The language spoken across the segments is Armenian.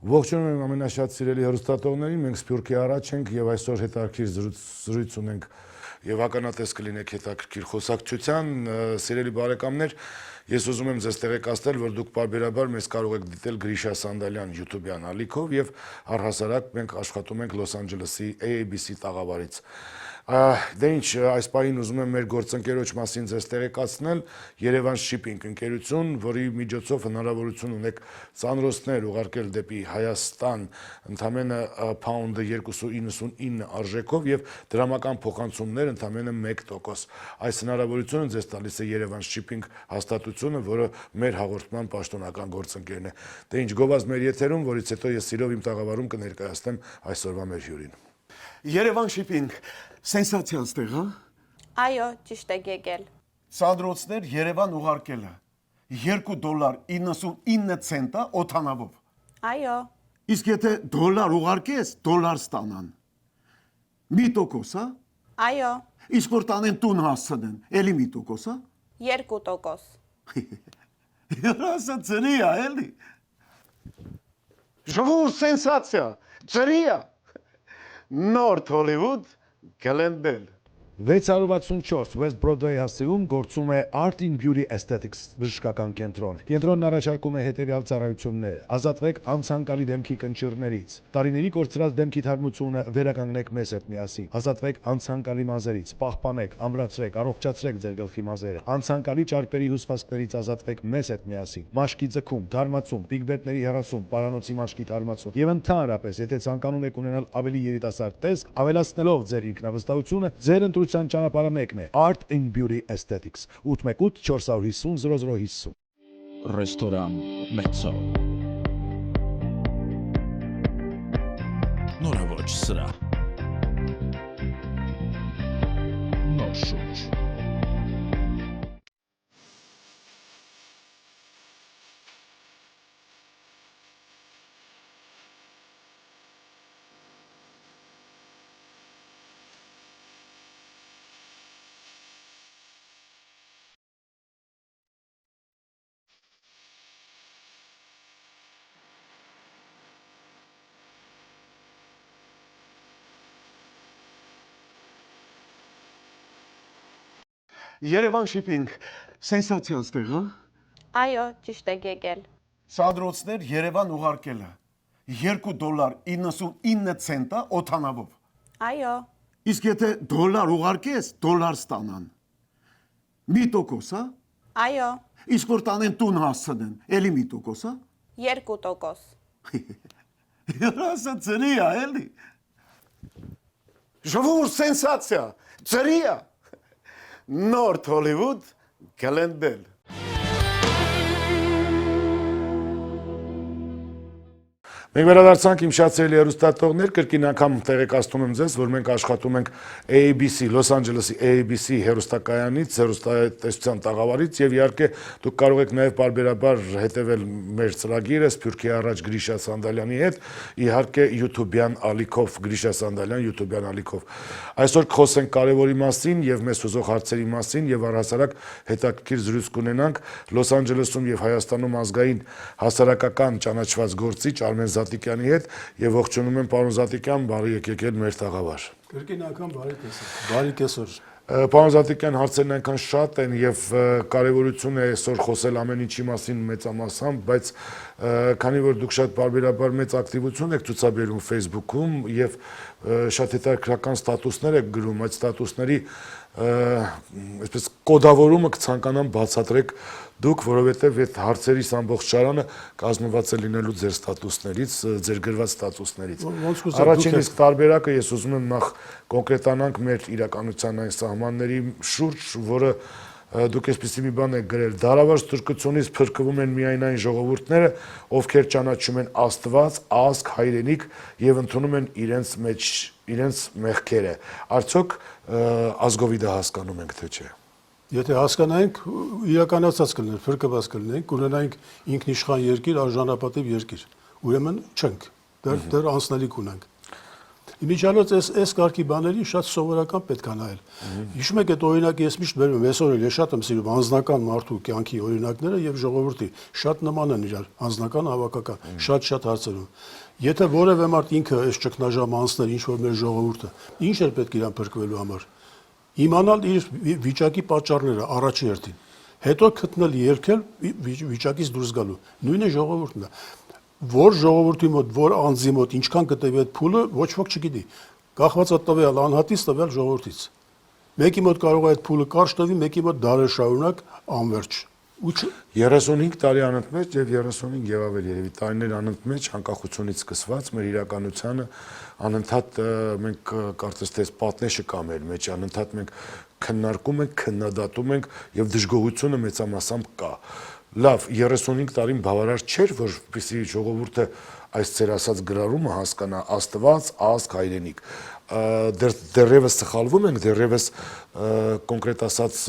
Ողջունում եմ ամենաշատ սիրելի հեռուստատողներին, մենք Սփյուռքի առաջ ենք եւ այսօր հետաքրքիր զրույց ունենք եւ ականատես կլինեք հետաքրքիր խոսակցության, սիրելի բարեկամներ, ես ուզում եմ ձեզ տեղեկացնել, որ դուք պարբերաբար մեզ կարող եք դիտել Գրիշա Սանդալյան YouTube-յան ալիքով եւ առհասարակ մենք աշխատում ենք Լոս Անջելեսի ABC տաղավարից։ Դե ինչ, այս պահին ուզում եմ մեր գործընկերոջ մասին ձեզ տեղեկացնել, Երևան Shipping ընկերություն, որի միջոցով հնարավորություն ունեք ծանրոցներ ուղարկել դեպի Հայաստան ընդամենը pound 2.99 արժեքով եւ դրամական փոխանցումներ ընդամենը 1%։ Այս հնարավորությունը ձեզ տալիս է Երևան Shipping հաստատությունը, որը մեր հաղորդման պաշտոնական գործընկերն է։ Դե ինչ, գովազ մեր եթերում, որից հետո ես սիրով իմ տաղավարում կներկայացնեմ այսօրվա մեր հյուրին։ Երևան Shipping սենսացիա ստեղ, հա։ Այո, ճիշտ եք եկել։ Սանդրոցներ Երևան ուղարկելը $2.99 օթանավով։ Այո, Իսկ եթե դոլար ուղարկես, դոլար ստանան։ 1%, հա։ այո, Իսկ որ տանեն տուն հասցնեն, էլի 1%, հա։ 2%։ Երասը ծրի է, էլի։ Ժողով սենսացիա, ծրի է։ Նորթ Հոլիվուդ Գլենդել 664 West Broadway հասցեում գործում է Art in Beauty Aesthetics բժշկական կենտրոն։ Կենտրոնն առաջարկում է հետևյալ ծառայություններ. ազատվեք անցանկալի դեմքի կնճիռներից, տարիների կորցրած դեմքի թարմությունը վերականգնեք մեզ հետ միասին, ազատվեք անցանկալի մազերից, պահպանեք, ամրացրեք, առողջացրեք ձեր գլխի մազերը, անցանկալի ճարպերի հյուսվածքներից ազատվեք մեզ հետ միասին, մաշկի ձգում, դարմացում, պիգմենտների հեռացում, պարանոցի մաշկի թարմացում եւ ընդհանրապես, եթե ցանկանում եք ունենալ ավելի երիտասարդ տեսք, ավելացնելով ձեր ինքնավստահությունը, ձեր ընտրության ճանապարհը մեկն է Art in Beauty Aesthetics 818 450 0050 Ռեստորան Մեծո Նորավոճ սրահ Նոր շունչ Երևան Shipping սենսացիա ստեղ, հա։ Այո, ճիշտ եք եկել։ Սանդրոցներ Երևան ուղարկելը $2.99 օթանավով։ Այո, Իսկ եթե դոլար ուղարկես, դոլար ստանան։ 1%, հա։ այո, Իսկ որ տանեն տուն հասցնեն, էլի 1%, հա։ 2%։ Երասը ծրի է, էլի։ Ժողով սենսացիա, ծրի է։ Նորթ Հոլիվուդ Գլենդել Մենք վերադարձանք իմ շատ սիրելի հեռուստատողներ, կրկին անգամ տեղեկացնում եմ ձեզ, որ մենք աշխատում ենք ABC, Լոս Անջելեսի ABC հեռուստակայանից, հեռուստատեսության տաղավարից եւ իհարկե դուք կարող եք նաեւ պարբերաբար հետեւել մեր ծրագիրը Սփյուռքի առաջ Գրիշա Սանդալյանի հետ, իհարկե YouTube-յան ալիքով, Գրիշա Սանդալյան YouTube-յան ալիքով։ Այսօր կխոսենք կարևորի մասին եւ մեզ հուզող հարցերի մասին եւ առհասարակ հետաքրքիր զրույց կունենանք Լոս Անջելեսում եւ Հայաստանում ազգային հասարակական ճանաչված գործիչ Արմեն Զատիկյանի հետ եւ ողջունում եմ պարոն Զատիկյան, բարի եկել մեր տաղավար։ Կրկին անգամ բարի տեսակ, բարի կեսօր։ Պարոն Զատիկյան, հարցերն այնքան շատ են եւ կարեւորություն է այսօր խոսել ամեն ինչի մասին մեծամասամբ, բայց քանի որ դուք շատ բարբերաբար մեծ ակտիվություն եք ցուցաբերում Facebook-ում եւ շատ հետաքրքրական ստատուսներ եք գրում, այդ ստատուսների այսպես կոդավորումը կցանկանամ բացատրեք դուք, որովհետև այդ հարցերի ամբողջ շարանը կազմված է լինելու ձեր ստատուսներից, ձեր գրված ստատուսներից։ Առաջին իսկ տարբերակը ես ուզում եմ նախ կոնկրետանանք մեր իրականության այն սահմանների շուրջ, որը դուք այսպիսի մի բան եք գրել. դարավար ստրկությունից փրկվում են միայն այն ժողովուրդները, ովքեր ճանաչում են Աստված, ազգ, հայրենիք եւ ընդունում են իրենց մեղքերը։ Արդյոք ազգովի դա հասկանում ենք թե չէ։ Եթե հասկանանք, իրականացած կլներ, փրկված կլնենք, կունենանք ինքնիշխան երկիր, արժանապատիվ երկիր։ Ուրեմն չենք, դեռ անցնելիք ունենք։ Իմիջիալոց այս կարգի բաներին շատ սովորական պետք է նայել։ Հիշում եք այդ օրինակը ես միշտ բերում եմ, այսօր էլ շատ եմ սիրում անձնական մարդու կյանքի օրինակները եւ ժողովրդի շատ նման են իրար, անձնական հավաքական, շատ հարցերում։ Եթե որևէ մարդ ինքը այս ճգնաժամ անցներ ինչ որ մեր ժողովուրդը, ինչ էր պետք իրան փրկվելու համար։ Իմանալ իր վիճակի պատճառները առաջի հերթին, հետո գտնել երկել վիճակից դուրս գալու։ Նույնը ժողովուրդն է։ Որ ժողովրդի մոտ, որ անձի մոտ ինչքան կտեվի այդ փուլը, ոչ ոք չգիտի։ Կախված է տվյալ անհատից, տվյալ ժողովրդից։ Մեկի մոտ կարող է այդ փուլը կարճ տվի, մեկի մոտ դարեր շարունակ անverջ։ 35 տարի անընդմեջ եւ 35 եւ ավել երևի տարիներ անընդմեջ անկախությունից սկսված մեր իրականությանը անընդհատ մենք կարծես թե պատնեշը կա մեր մեջ, անընդհատ մենք քննարկում ենք, քննադատում ենք եւ դժգոհությունը մեծամասամբ կա։ Լավ, 35 տարին բավարար չէր, որպեսզի ժողովուրդը այս ծեր ասած գրառումը հասկանա Աստված, ազգ, հայրենիք։ Դեռևս սխալվում ենք, դեռևս կոնկրետ ասած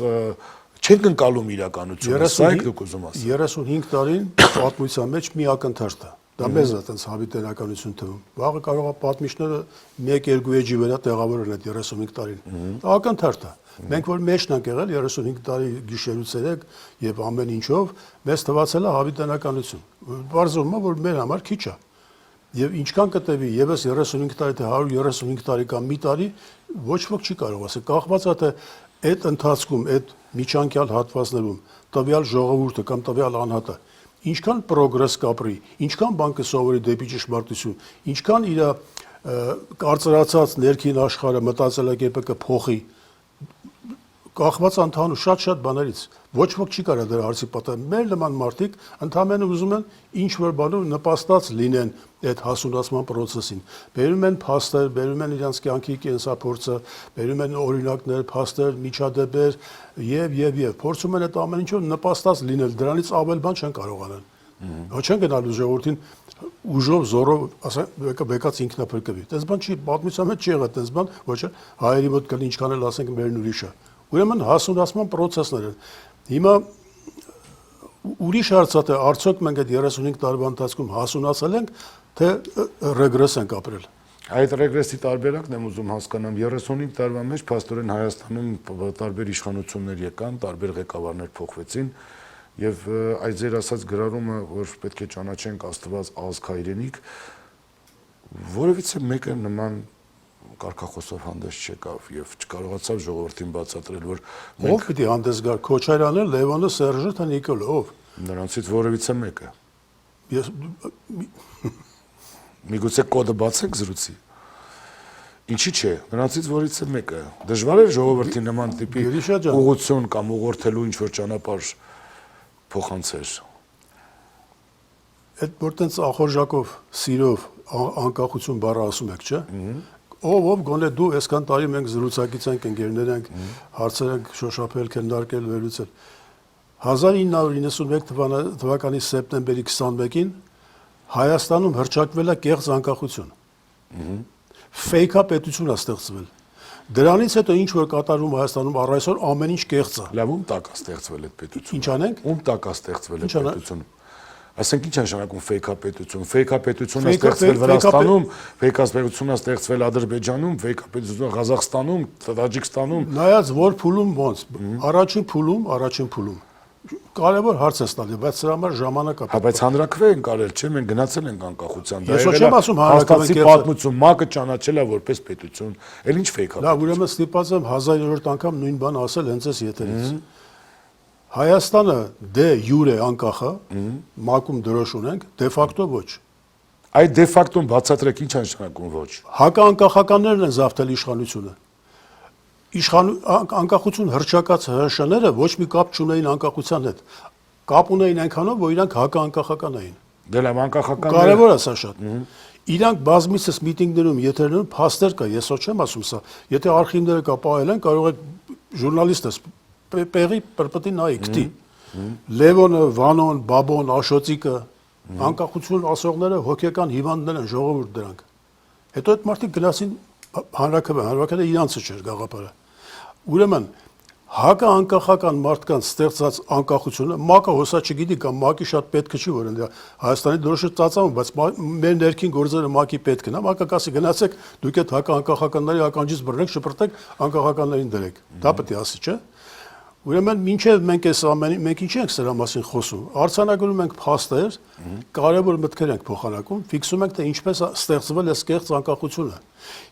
չենք ընկալում իրականությունը, սա եք դուք ուզում ասել։ 35 տարին պատմության մեջ մի ակնթարթ է։ Դա մեզ է այդպես հավիտենականություն թվում։ Վաղը կարող է պատմիչները 1-2 էջի վրա տեղավորել այդ 35 տարին։ Դա ակնթարթ է։ Մենք որ մեջն ենք եղել 35 տարի գիշերուց երեք եւ ամեն ինչով մեզ թվացել է հավիտենականություն։ Բարձրում է որ մեր համար քիչ է։ Եվ ինչքան կտևի եւս 35 տարի թե 135 տարի կամ մի տարի ոչ ոք չի կարող ասել։ Կախված է թե այդ ընթացքում, այդ միջանկյալ հատվածներում տվյալ ժողովուրդը կամ տվյալ անհատը ինչքան պրոգրես կապրի, ինչքան բան կսովորի դեպի ճշմարտություն, ինչքան իր կարծրացած ներքին աշխարհը մտածելակերպը կփոխի, կախված ընդհանուր շատ բաներից։ Ոչ ոք չի կարող դրա հարցի պատասխան։ Մեր նման մարդիկ ընդհանրապես ուզում են ինչ որ բանով նպաստած լինեն այդ հասունացման process-ին։ Բերում են փաստեր, բերում են իրենց կյանքի կենսափորձը, բերում են օրինակներ, փաստեր, միջադեպեր եւ փորձում են այդ ամեն ինչով նպաստած լինել։ Դրանից ավել բան չեն կարող անել։ Ոչ չեն գնալու ժողովրդին ուժով, զորով, ասենք բեկած ինքնափրկվի։ Դες բան չի, պատմության մեջ չի եղել դες բան, ոչ է հայերի մոտ կլինի ինչքան էլ ասենք մերն ուրիշը։ Ուրեմն հասունացման process-ներ են։ Հիմա ուրիշ հարց է, թե արդյոք մենք այդ 35 տարվա ընթացքում հասունացել ենք, թե ռեգրես ենք ապրել։ Այդ ռեգրեսի տարբերակն եմ ուզում հասկանամ 35 տարվա մեջ փաստորեն Հայաստանում տարբեր իշխանություններ եկան, տարբեր ղեկավարներ փոխվեցին եւ այդ ձեր ասած գրառումը, որ պետք է ճանաչենք Աստված, ազգ, հայրենիք, որևիցե մեկը նման կարգախոսով հանդես չեկավ եւ չկարողացավ ժողովրդին բացատրել, որ ով պիտի հանդես գար, Քոչարյանը, Լևոնը, Սերժը, թե Նիկոլը, ով։ Նրանցից որևիցե մեկը։ Ես Միգուցե կոդը բացենք զրույցի։ Ինչի՞ չէ, նրանցից որևիցե մեկը։ Դժվար է ժողովրդին նման տիպի ուղղություն կամ ուղղորդելու ինչ որ ճանապարհ փոխանցել։ Այդ որ տենց ախորժակով, սիրով, անկախություն բառը ասում եք, չէ՞։ Ով գոնե դու այսքան տարի մենք զրուցակից ենք, ընկերներ ենք, հարցեր ենք շոշափել, քննարկել, վերլուծել։ 1991 թվականի սեպտեմբերի 21-ին Հայաստանում հռչակվել է կեղծ անկախություն։ Ֆեյքա պետություն է ստեղծվել։ Դրանից հետո ինչ որ կատարում Հայաստանում առ այսօր ամեն ինչ կեղծ է։ Լավ, ում տակ է ստեղծվել այդ պետությունը։ Ինչ անենք։ Ում տակ է ստեղծվել այդ պետությունը։ Ասենք ինչ նշանակում ֆեյքա պետություն։ Ֆեյքա պետությունը ստեղծվել Վրաստանում, ֆեյքա պետությունը ստեղծվել Ադրբեջանում, ֆեյքա պետությունը Ղազախստանում, Տաջիկստանում։ Նայած որ փուլում ոնց։ Առաջին փուլում կարևոր հարց է ստալի, բայց սրա համար ժամանակ է։ Հա, բայց հանրակրվե են կարել, չէ՞, մենք գնացել ենք անկախության։ Ես ոչ եմ ասում հանրակրվե պատմություն, ՄԱԿ-ը ճանաչել է որպես պետություն։ Էլ ինչ ֆեյքա։ Լավ, ուրեմն ստիպված եմ 1000-րդ անգամ նույն բան ասել հենց այս եթերից։ Հայաստանը դե յուրե անկախ է, ՄԱԿ-ում դրոշ ունենք, դե ֆակտո ոչ։ Այդ դե ֆակտոն բացատրեք ինչ նշանակում ոչ։ Հակաանկախականներն են զավթել իշխանությունը։ Անկախություն հռչակած ՀՀՇ-ները ոչ մի կապ չունեին անկախության հետ։ Կապ ունեին այնքանով, որ իրանք հակաանկախական էին։ Դե լավ, անկախականները Կարևոր է սա շատ։ Իրանք բազմիցս միտինգներում, եթերներում փաստեր կա, ես ոչ չեմ ասում սա։ Եթե արխիվները կա պահել են, կարող եք ժուրնալիստս պեղի պրպտի նայի գտի։ Լևոնը, Վանոն, Բաբոն, Աշոտիկը, անկախություն ասողները հոգեկան հիվանդներ են, ժողովուրդ դրանք։ Հետո այդ մարդիկ գնացին հանրակրվե իրանցը չէր գաղափարը։ Ուրեմն հակաանկախական մարդկանց ստեղծած անկախությունը ՄԱԿ-ը հոսա չգիտի կամ ՄԱԿ-ի շատ պետք չի որ ընդ Հայաստանի դրոշը ծածանում, բայց մեր ներքին գործերը ՄԱԿ-ի պետք են, ՄԱԿ-ը կասի գնացեք դուք այդ հակաանկախականների ականջից բռնեք, շպրտեք, անկախականներին դրեք։ Դա պետք է ասի, չէ՞։ Ուրեմն մինչև մենք այս ամենի մենք ինչի ենք սրա մասին խոսում։ Արձանագրում ենք փաստեր, կարևոր մտքեր ենք փոխանակում, ֆիքսում ենք թե ինչպես է ստեղծվել այս կեղծ անկախությունը։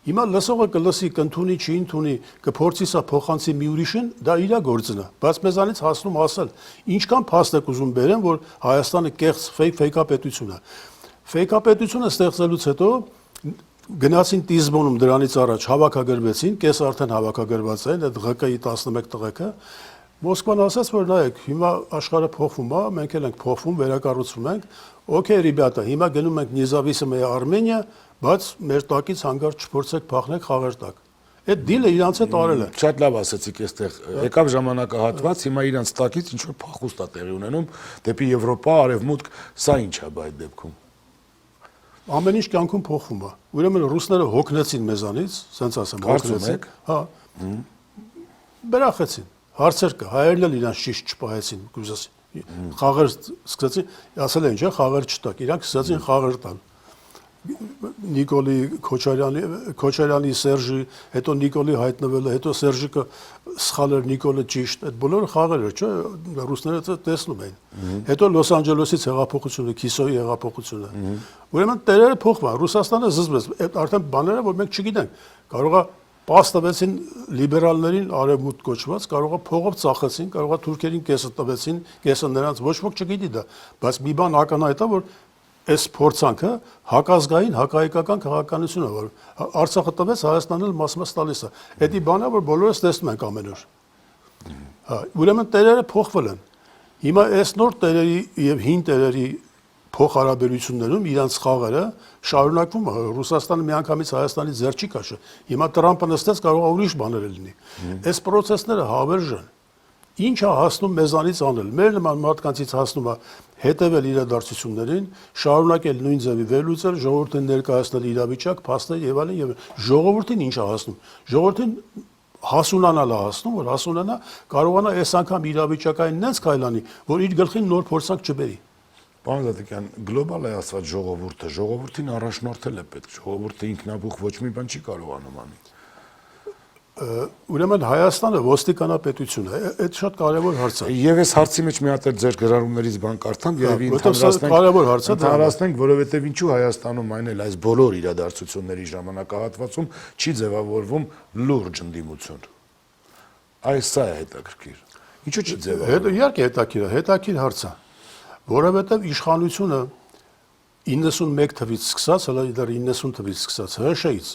Հիմա լսողը կլսի, կընդունի, չի ընդունի, կփորձի սա փոխանցի մի ուրիշին, դա իր գործն է, բայց մեզանից հասնում ասել, ինչքան փաստ եք ուզում բերեն, որ Հայաստանը կեղծ ֆեյքապետություն է։ Ֆեյքապետությունը ստեղծելուց հետո գնացին Տիզբոնում դրանից առաջ հավաքագրվեցին, կես արդեն հավաքագրված են, այդ ՂԿ-ի 11 տղեկը Մոսկվան ասաց, որ նայեք, հիմա աշխարհը փոխվում է, մենք էլ ենք փոխվում, վերակառուցվում ենք։ Okay, ребята, հիմա գնում ենք независимая Արմենիա, բայց մեր տակից հանգարց չփորձեք փախնեք խաղեր տակ։ Այդ դիլը իրանց հետ արել է։ Շատ լավ ասացիք այստեղ։ Եկավ ժամանակահատված, հիմա իրանց տակից ինչ որ փախուստ է տեղի ունենում դեպի Եվրոպա, Արևմուտք, սա ինչ է այդ դեպքում։ Ամեն ինչ կյանքում փոխվում է։ Ուրեմն ռուսները հոգնեցին մեզանից, ասենց ասեմ, հոգնեցին։ Հա։ Բրախեցին։ Հարցեր կա, հայերն էլ իրանց ճիշտ չպահեցին, կուզես։ Խաղեր սկսեցին, ասել են, չէ, խաղեր չտակ, իրանք սկսեցին խաղեր տալ։ Նիկոլի Քոչարյանի Սերժի, հետո Նիկոլի հայտնվելը, հետո Սերժիկը սխալ էր, Նիկոլը ճիշտ, այդ բոլորը խաղեր էր, չէ, ռուսները տեսնում էին։ Հետո Լոս Անջելեսից հեղափոխությունը, Քիսոյի հեղափոխությունը։ Ուրեմն տերերը փոխվում, Ռուսաստանը զզվեց, այդ արդեն բաները, որ մենք չգիտենք, կարող է պաս տվեցին լիբերալներին արևմուտք կոչված, կարող է փողով ծախեցին, կարող է թուրքերին կեսը տվեցին, կեսը նրանց, ոչ ոք չգիտի դա, բայց մի բան ակնհայտ է, որ այս փորձանքը հակազգային, հակահայկական քաղաքականություն է, որ Արցախը տվեց, Հայաստանն էլ մաս-մաս տալիս է։ Դա բան է, որ բոլորս տեսնում ենք ամեն օր։ Ուրեմն տերերը փոխվել են։ Հիմա այս նոր տերերի եւ հին տերերի փոխհարաբերություններում իրանց խաղերը շարունակվում է Ռուսաստանը միանգամից Հայաստանի ձեռ չի քաշը հիմա Տրամպը նստեց կարող է ուրիշ բաներ լինի այս process-ները հավերժ են ինչ է հասնում մեզանից անել մեր նման մարդկանցից հասնում է հետևել իրադարձություններին շարունակել նույն ձևի վերլուծել ժողովրդին ներկայացնել իրավիճակ փաստեր եւ այլն եւ ժողովրդին ինչ է հասնում ժողովրդին հասունանալ է հասնում որ հասունանա կարողանա այս անգամ իրավիճակային նենց քայլանի որ իր գլխին նոր փորձանք չբերի Պարոն Զատիկյան, գլոբալ է ասված ժողովուրդը, ժողովրդին առաջնորդել է պետք, ժողովուրդը ինքնաբուխ ոչ մի բան չի կարող անομանի։ Ուրեմն Հայաստանը ոստիկանապետություն է, այդ շատ կարևոր հարց է։ Եվ այս հարցի մեջ մի հատ էլ ձեր գրառումներից բան կարդամ, երևի ընդհանրացնենք, որովհետև ինչու Հայաստանում այն էլ այս բոլոր իրադարձությունների ժամանակահատվածում չի ձևավորվում լուրջ ընդդիմություն։ Այս սա է հետաքրքիր։ Ինչու չի ձևավորվում։ Իհարկե հետաքրքիր հարց է։ Որովհետև իշխանությունը 91 թվից սկսած, հələ դեռ 90 թվից սկսած, ՀՇ-ից,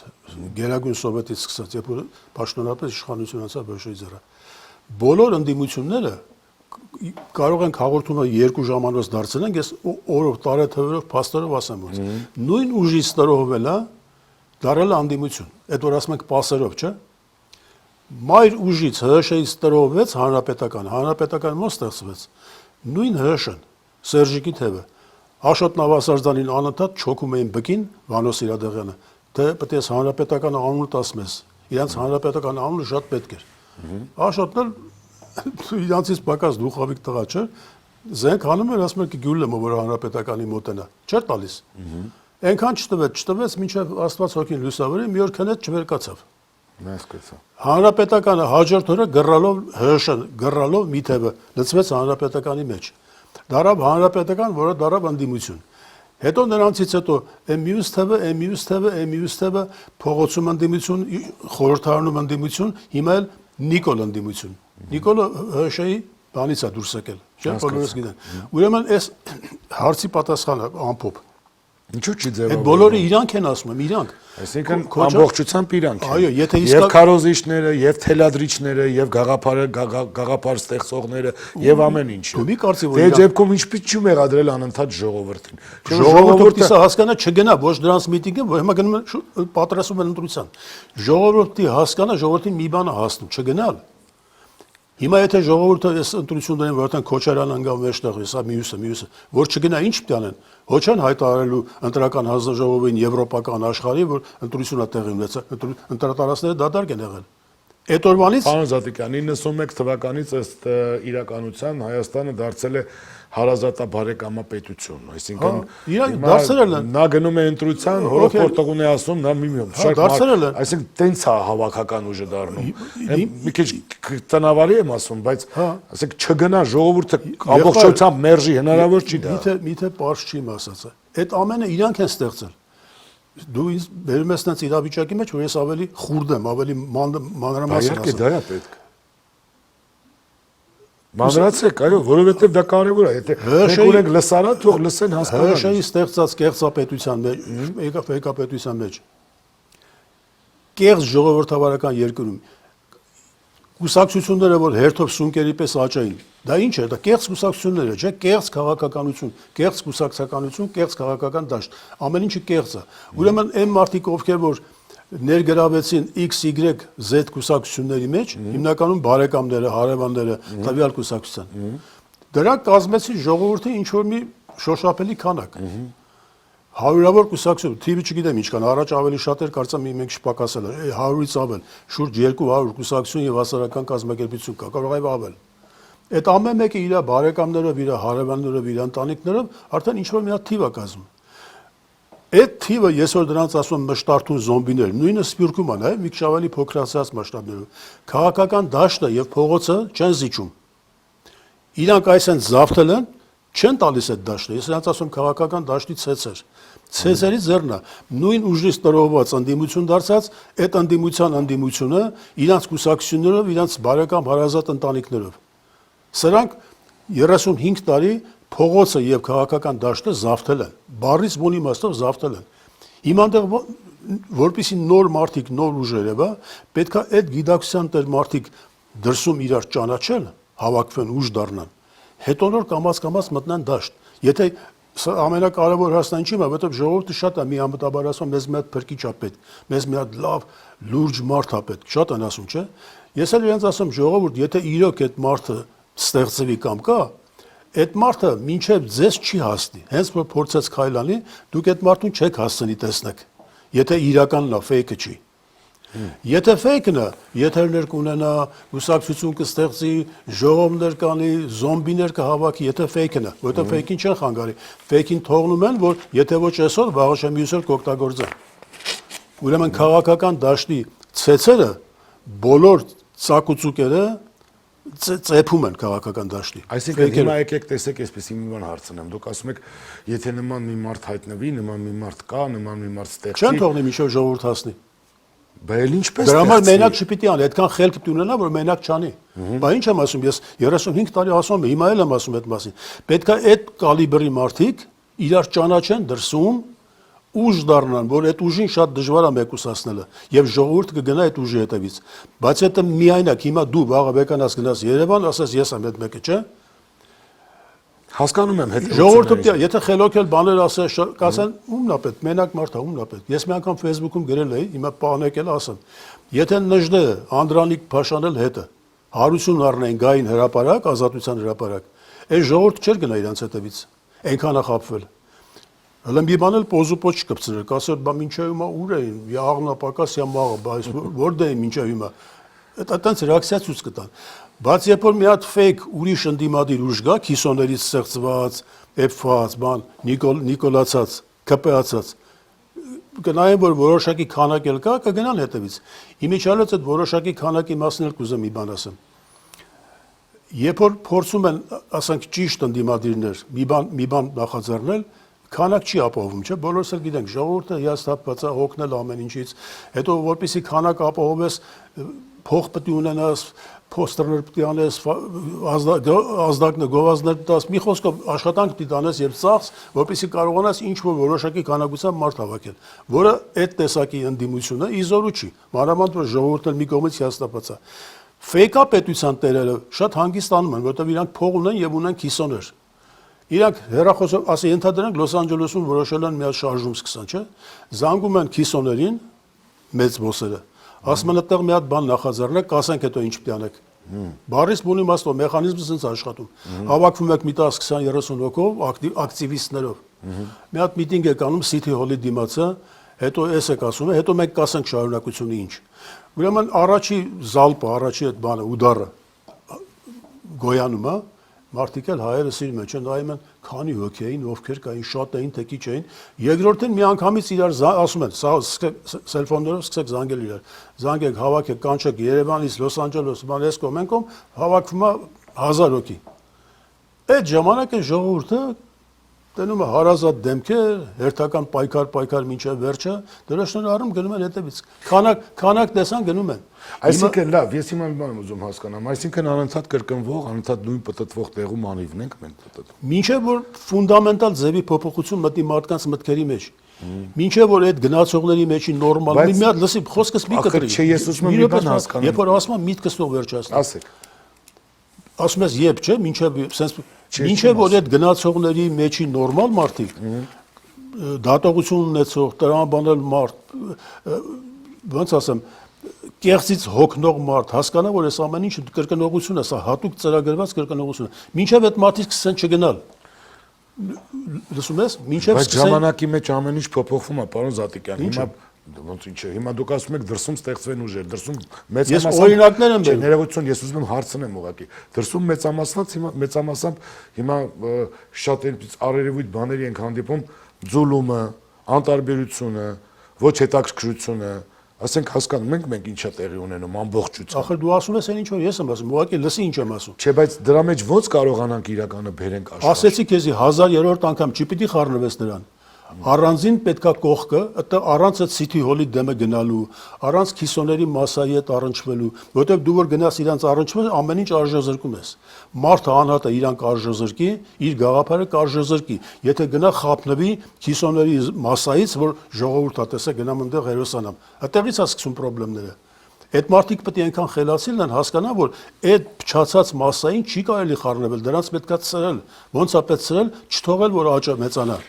Գերագույն Սովետից սկսած, երբ որ պաշտոնապես իշխանություն անցավ ՀՇ-ի ձեռը, բոլոր ընդդիմությունները կարող ենք հաղորդումը 2 ժամանոց դարձնենք, ես օրով, տարեթվերով, փաստերով ասեմ ոնց։ Նույն ուժից տրոհվել է, դարել է ընդդիմություն։ Այդ որ ասում ենք պասերով, չէ՞։ Մայր ուժից ՀՇ-ից տրոհվեց հանրապետական ո՞նց ստեղծվեց։ Նույն ՀՇ-ն Սերժիկի թևը Աշոտ Նավասարդյանին անընդհատ չոքում էին բկին Վանո Սիրադեղյանը թե պետք է հանրապետական անունը տասում ես իրանց հանրապետական անունը շատ պետք էր Աշոտն էլ իրանցից պակաս դուխավիկ տղա չէ զենք հանում էր ասում էր գյուլը որ հանրապետականի մոտենա չէր տալիս այնքան չտվեց մինչև Աստված հոգին լուսավորի մի օր քնեց չվերկացավ հանրապետականը հաջորդ օրը գրալով ՀՇ-ն գրալով մի թևը լցվեց հանրապետականի մեջ Դարավ հանրապետական, որը դարավ ընդդիմություն։ Հետո նրանցից հետո մյուս թևը փողոցում ընդդիմություն, խորհրդարանում ընդդիմություն, հիմա էլ Նիկոլ ընդդիմություն։ Նիկոլը ՀՇ-ի բանից է դուրս եկել, չէ՞, բոլորս գիտեն։ Ուրեմն այս հարցի պատասխանը ամփոփ։ Ինչու՞ չի ձևավորվում։ Այդ բոլորը իրանք են ասում եմ, իրանք։ Այսինքն ամբողջությամբ իրանք են։ Այո, եթե Եվ քարոզիչները, եւ թելադրիչները, եւ գաղափար ստեղծողները, եւ ամեն ինչը։ Դու մի կարծի որ Դե դեպքում ինչպես չի մեղադրել անընդհատ ժողովրդին։ Ժողովրդի հասկանա չգնա ոչ դրանց միտինգը, որ հիմա գնում են պատրաստում են ընտրության։ Ժողովրդի հասկանա ժողովրդին մի բան է հասնում, չգնալ։ Հիմա եթե ժողովուրդը այս ընտրություններին որ այդքան Քոչարյան անգամ վերջտեղ, հեսա մյուսը, որ չգնա ինչ պետք անեն։ Ոչ են հայտարարելու ընտրական հանձնաժողովին եվրոպական աշխարհի, որ ընտրությունն է տեղի ունեցել, ընտրատարածքները դատարկ են եղել։ Այդ օրվանից Պարոն Զատիկյան, 91 թվականից ըստ իրականության Հայաստանը դարձել է հարազատաբարեկամապետություն, այսինքն իրանք դարձել են։ նա գնում է ընտրության, հորոքորտողուն է ասում, նա մի դարձել են։ այսինքն տենց է հավաքական ուժը դառնում։ Մի քիչ տնավարի եմ ասում, բայց ասենք չգնա ժողովուրդը ամբողջությամբ մերժի, հնարավոր չի դա։ Միթե պարզ չի ասածը։ Այդ ամենը իրանք են ստեղծել։ Դու ինձ բերում ես այնց իրավիճակի մեջ, որ ես ավելի խուրդ եմ, ավելի մանրամասն Իհարկե դա է պետք։ Մանրացեք, այո, որովհետև դա կարևոր է, եթե մենք ունենք լսարան, թող լսեն հասկանան։ ՀՀՇ-ի ստեղծած կեղծապետության մեջ, եկապետության մեջ կեղծ ժողովրդավարական երկրում կուսակցությունները, որ հերթով սունկերի պես աճային, դա ինչ է, դա կեղծ կուսակցություններ է, չէ, կեղծ քաղաքականություն, կեղծ կուսակցականություն, կեղծ քաղաքական դաշտ, ամեն ինչը կեղծ է։ Ուրեմն այն մարդիկ, ովքեր որ ներգրավեցին XY-Z կուսակցությունների մեջ, հիմնականում բարեկամները, հարևանները, տվյալ կուսակցության։ Դրանք կազմեցին ժողովրդի ինչ որ մի շոշափելի քանակ։ Հարյուրավոր կուսակցություն, թիվը չգիտեմ ինչքան, առաջ ավելի շատ էր, կարծեմ մենք չպակասել է, 100-ից ավել, շուրջ 200 կուսակցություն եւ հասարակական կազմակերպություն կա, կարող է ավել։ Այդ ամեն մեկը իր բարեկամներով, իր հարևաններով, իր ընտանիքներով արդեն ինչ որ մի հատ թիվ է կազմում։ Այդ թիվը ես որ դրանց ասում մշտարթուն զոմբիներ, նույնը Սփյուռքում է, մի քիչ ավելի փոքրացած մասշտաբներով։ Քաղաքական դաշտը եւ փողոցը չեն զիջում։ Իրանք այսեն զավթել են, չեն տալիս այդ դաշտը։ Ես նրանց ասում քաղաքական դաշտի ցեցեր։ Ցեցերի ձեռնա նույն ուժից տրոհված ընդդիմություն դարձած այդ ընդդիմությունը իրանց կուսակցություններով, իրանց բարեկամ հարազատ ընտանիքներով։ Սրանք 35 տարի փողոցը եւ քաղաքական դաշտը զավթել են։ Բառից բուն իմաստով զավթել են։ Հիմա այնտեղ որպեսի նոր մարդիկ, նոր ուժերը, պետքա այդ գիտակցության տեր մարդիկ դրսում իրար ճանաչել, հավաքվեն, ուժ դառնան։ Հետո նոր կամաց մտնան դաշտ։ Եթե ամենակարևոր հասնան ինչի՞, որովհետև ժողովուրդը շատ է միամտաբար ասում, մեզ մի հատ փրկիչ է պետք, մեզ մի հատ լավ լուրջ մարդ է պետք, շատ են ասում, չէ՞։ Ես էլ իրենց ասում, ժողովուրդ, եթե իրոք այդ մարդը ստեղծվի կամ կա, այդ մարդը մինչև ձեզ չի հասնի։ Հենց որ փորձեց քայլ անի, դուք այդ մարդուն չեք հասցնի տեսնեք։ Եթե իրականն է, ֆեյքը չի։ Եթե ֆեյքն է, եթերներ կունենա, կուսակցություն կստեղծի, ժողովներ կանի, զոմբիներ կհավաքի, եթե ֆեյքն է, որովհետև ֆեյքին չեն խանգարի։ Ֆեյքին թողնում են, որ եթե ոչ այսօր, վաղը շեմ մյուսօր կօգտագործեն։ Ուրեմն քաղաքական դաշտի ցեցերը բոլոր ծակուցուկերը ծեփում են քաղաքական դաշտի։ Այսինքն հիմա եկեք տեսեք այսպես մի բան հարցնեմ։ Դուք ասում եք, եթե նման մի մարդ հայտնվի, նման մի մարդ կա, նման մի մարդ ստեղծի։ Չեն թողնի միշտ ժողովուրդ հասնի։ Բա էլ ինչպես Դրա համար մենակ չպիտի անի, այդքան խելք պիտի ունենա, որ մենակ չանի։ Բա ինչ եմ ասում, ես 35 տարի ասում եմ, հիմա էլ եմ ասում այդ մասին։ Պետքա այդ կալիբրի մարդիկ իրար ճանաչեն դրսում, ուժ դառնան, որ այդ ուժին շատ դժվար է մեկուսացնելը, եւ ժողովուրդը կգնա այդ ուժի հետևից։ Բայց եթե միայնակ հիմա դու վաղը վեկանաս գնաս Երևան, ասես ես եմ այդ մեկը, չէ՞։ Հասկանում եմ հետ։ Ժողովուրդը եթե խելոք էլ բաներ ասես, կասեն ումն է պետք, մենակ մարդ է, ումն է պետք։ Ես մի անգամ Facebook-ում գրել էի, հիմա պահանեք էլ ասեմ։ Եթե նժդե Անդրանիկ Փաշանել հետը հարություն առնեն գային հրապարակ, ազատության հրապարակ, այս ժողովուրդը չէր գնա իրանց հետևից։ Այնքան է խաբվել։ Հələ մի բան էլ պոզուպոչ կպցրել, կասեր, բա մինչև հիմա ուր էին, աղնապակաս या մաղը, բայց որտե է մինչև հիմա։ Այդտենց ռեակցիա ցույց կտան։ Բայց երբ որ մի հատ ֆեյք ուրիշ ընդդիմադիր ուժ գա, քիսոներից ստեղծված, էփված, բան, նիկոլացած, կպեացած, կնայեն, որ որոշակի քանակ էլ կա, կգնան հետևից։ Իմիջիալից այդ որոշակի քանակի մասն էլ կուզեմ մի բան ասեմ։ Երբ որ փորձում են, ասենք, ճիշտ ընդդիմադիրներ մի բան նախաձեռնել, քանակ չի ապահովում, չէ՞, բոլորս էլ գիտենք, ժողովուրդը հիասթափված է, հոգնել ամեն ինչից, հետո որպեսի քանակ ապահովես, փող պետք է ունենաս, փոստերներ պետք է անես, ազդակներ, գովազդներ տաս, մի խոսքով աշխատանք պետք է անես եւ ծախս, որպեսի կարողանաս ինչ որ որոշակի քանակությամբ մարդ հավաքել, որը այդ տեսակի ընդդիմությունը իզորու չի, մանավանդ որ ժողովուրդը մի կողմից հիասթափված է։ Ֆեյկա պետության տերերը շատ հանգստանում են, որովհետեւ իրանք փող ունեն եւ ունեն քիսոներ։ Իրանք հերախոսով, ասի ենթադրենք Լոս Անջելեսում որոշել են մի հատ շարժում սկսան, չէ՞։ Զանգում են քիսոներին մեծ բոսերը։ Ասում են այդտեղ մի հատ բան նախաձեռնեք, կասենք հետո ինչ պետք է անեք։ Բարիս բունի իմաստով մեխանիզմը ցենց աշխատում։ Հավաքվում եք մի 10-20-30 հոգով ակտիվիստներով։ Մի հատ միտինգ եք անում City Hall-ի դիմացը, հետո էս եք ասում, հետո մենք կասենք շարունակությունը ինչ։ Ուրեմն առաջի զալպը, առաջի այդ բանը ուդարը գոյանում է, մարդիկ էլ հայերը սիրում են, չէ՞ նայում են քանի հոգի էին, ովքեր կային, շատ էին, թե քիչ էին։ Երկրորդին մի անգամից իրար ասում են, սա սելֆոններով սկսեք զանգել իրար։ Զանգեք, հավաքեք, կանչեք Երևանից, Լոս Անջելես, Մալեսկո, մենքոմ հավաքվում է 1000 հոգի։ Այդ ժամանակ է ժողովուրդը տենում է հարազատ դեմքեր, հերթական պայքար մինչև վերջը, դրա շնորհիվ գնում են հետևից։ Քանակ տեսան գնում են։ Այսինքն լավ, ես հիմա մի բան եմ ուզում հասկանամ, այսինքն անընդհատ կրկնվող, անընդհատ նույն պտտվող տեղում անիվն ենք մենք պտտում։ Մինչև որ ֆունդամենտալ ձևի փոփոխություն մտնի մարդկանց մտքերի մեջ։ Մինչև որ այդ գնացողների մեջի նորմալ մի հատ լսի խոսքս մի կտրի։ Չէ, ես ուզում եմ մի բան հասկանամ։ Երբ որ ասում եմ միտքս նոր վերջացնի։ Ասեք։ Ասում ես երբ չէ, մինչև որ այդ գնացողների մեջի նորմալ մարդիկ դատողություն ունեցող, տրամաբանել մարդ, ոնց ասեմ, կեղծից հոգնող մարդ հասկանա, որ այս ամեն ինչը կրկնողություն է, սա հատուկ ծրագրված կրկնողություն է։ Մինչև այդ մարդիկ սկսեն չգնալ։ Լսում ես, մինչև Բայց ժամանակի մեջ ամեն ինչ փոփոխվում է, պարոն Զատիկյան։ Հիմա ոնց ինչ է, հիմա դուք ասում եք դրսում ստեղծվեն ուժեր, դրսում Ես օրինակներ եմ բերում։ ներողություն, ես ուզում եմ հարցնեմ ուղղակի։ Դրսում մեծամասնած հիմա շատ այնպես արերևույթ բաների ենք հանդիպում, ձուլումը, անտարբերությունը, ոչ հետաքրքրությունը, ասենք հասկանում ենք մենք ինչա տեղի ունենում ամբողջությամբ։ Ախր դու ասում ես այն ինչ որ ես եմ ասում, ուղղակի լսի ինչ եմ ասում։ Չէ, բայց դրա մեջ ո՞նց կարողանանք իրականը բերենք աշխարհ։ Ասեցի քեզի 1000-րդ անգամ չպիտի խառնվես նրան։ Առանձին պետքա կողքը, առանց այդ City Hall-ի դեմը գնալու, առանց քիսոների մասայի հետ առնչվելու, որտեղ դու որ գնաս իրանց առնչվել, ամեն ինչ արժեզրկում ես։ Մարդը անհատը իրանք արժեզրկի, իր գաղափարը կարժեզրկի։ Եթե գնա խափնվի քիսոների մասայից, որ ժողովուրդը տեսա գնամ այնտեղ հերոսանամ։ Այդտեղից է սկսում խնդիրները։ Այդ մարդիկ պետք է այնքան խելացի լինեն, հասկանան, որ այդ փչացած մասային չի կարելի խառնվել, դրանց պետքա ծրել։ Ոնց է պետք ծրել, չթողել որ աճը մեծանա։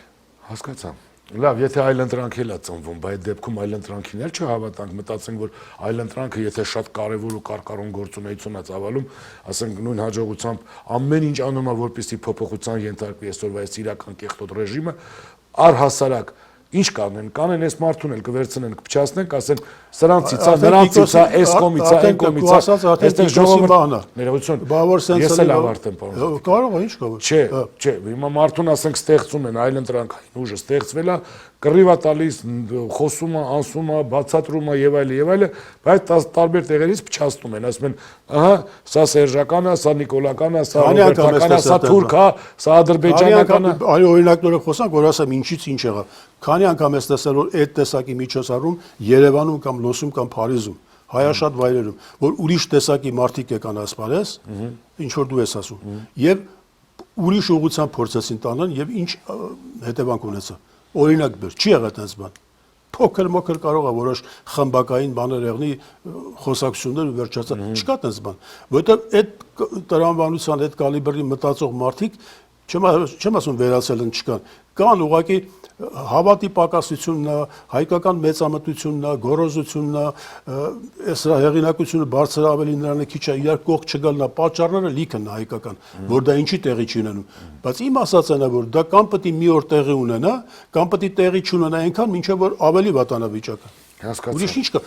Հասկացա։ Լավ, եթե այլընտրանք էլ է ծնվում, բայց դեպքում այլընտրանքին էլ չհավատանք, մտածենք, որ այլընտրանքը եթե շատ կարևոր ու կարկառուն գործունեություն է ծավալում, ասենք նույն հաջողությամբ ամեն ինչ անում է, որպեսզի փոփոխության ենթարկվի այսօրվա այս իրական կեղտոտ ռեժիմը, առհասարակ ինչ կանեն այս մարդուն էլ կվերցնեն, կփչացնենք, ասեն սրանցից է, նրանցից է, այս կողմից է, այն կողմից է, այստեղ ժողովուրդը ներողություն, ես էլ ավարտեմ, պարոն։ Կարող է, ինչ կարող։ Չէ, հիմա մարդուն ասենք ստեղծում են այլընտրանքային ուժը ստեղծվել է, կռիվ է տալիս, խոսում է, անսում է, բացատրում է եւ այլը, բայց տարբեր տեղերից փչացնում են, ասում են, ահա, սա սերժական է, սա նիկոլական է, սա ռոբերտական է, սա թուրք է, սա ադրբեջանական է։ Այո, օրինակները խոսանք, որ ասեմ ինչից ինչ եղավ։ Քանի անգամ ես տեսել, որ այդ տեսակի միջոցառում Երևանում կամ Լոսում կամ Փարիզում, հայաշատ վայրերում, որ ուրիշ տեսակի մարդիկ եկան ասպարես, ինչ որ դու ես ասում, եւ ուրիշ ուղղությամբ փորձեցին տանան եւ ինչ հետևանք ունեցա։ Օրինակ բեր, չի եղել այդպես բան։ Փոքր կարող է որոշ խմբակային բաներ եղնի, խոսակցություններ ու վերջացա, չկա այդպես բան, որովհետեւ այդ տրամաբանության այդ կալիբրի մտածող մարդիկ չեմ ասում վերացել են չկան, կան ուղղակի հավատի պակասությունն է, հայկական մեծամտությունն է, գոռոզությունն է, այս հեղինակությունը բարձր ավելի նրան քիչ է, իրար կողք չգալն է, պատճառները լիք են հայկական, որ դա ինչի տեղի չի ունենում, բայց իմ ասածն է, որ դա կամ պետք է մի օր տեղի ունենա, կամ պետք է տեղի չունենա այնքան, մինչև որ ավելի վատանա վիճակը։ Հասկացա։ Ուրիշ ինչ կա,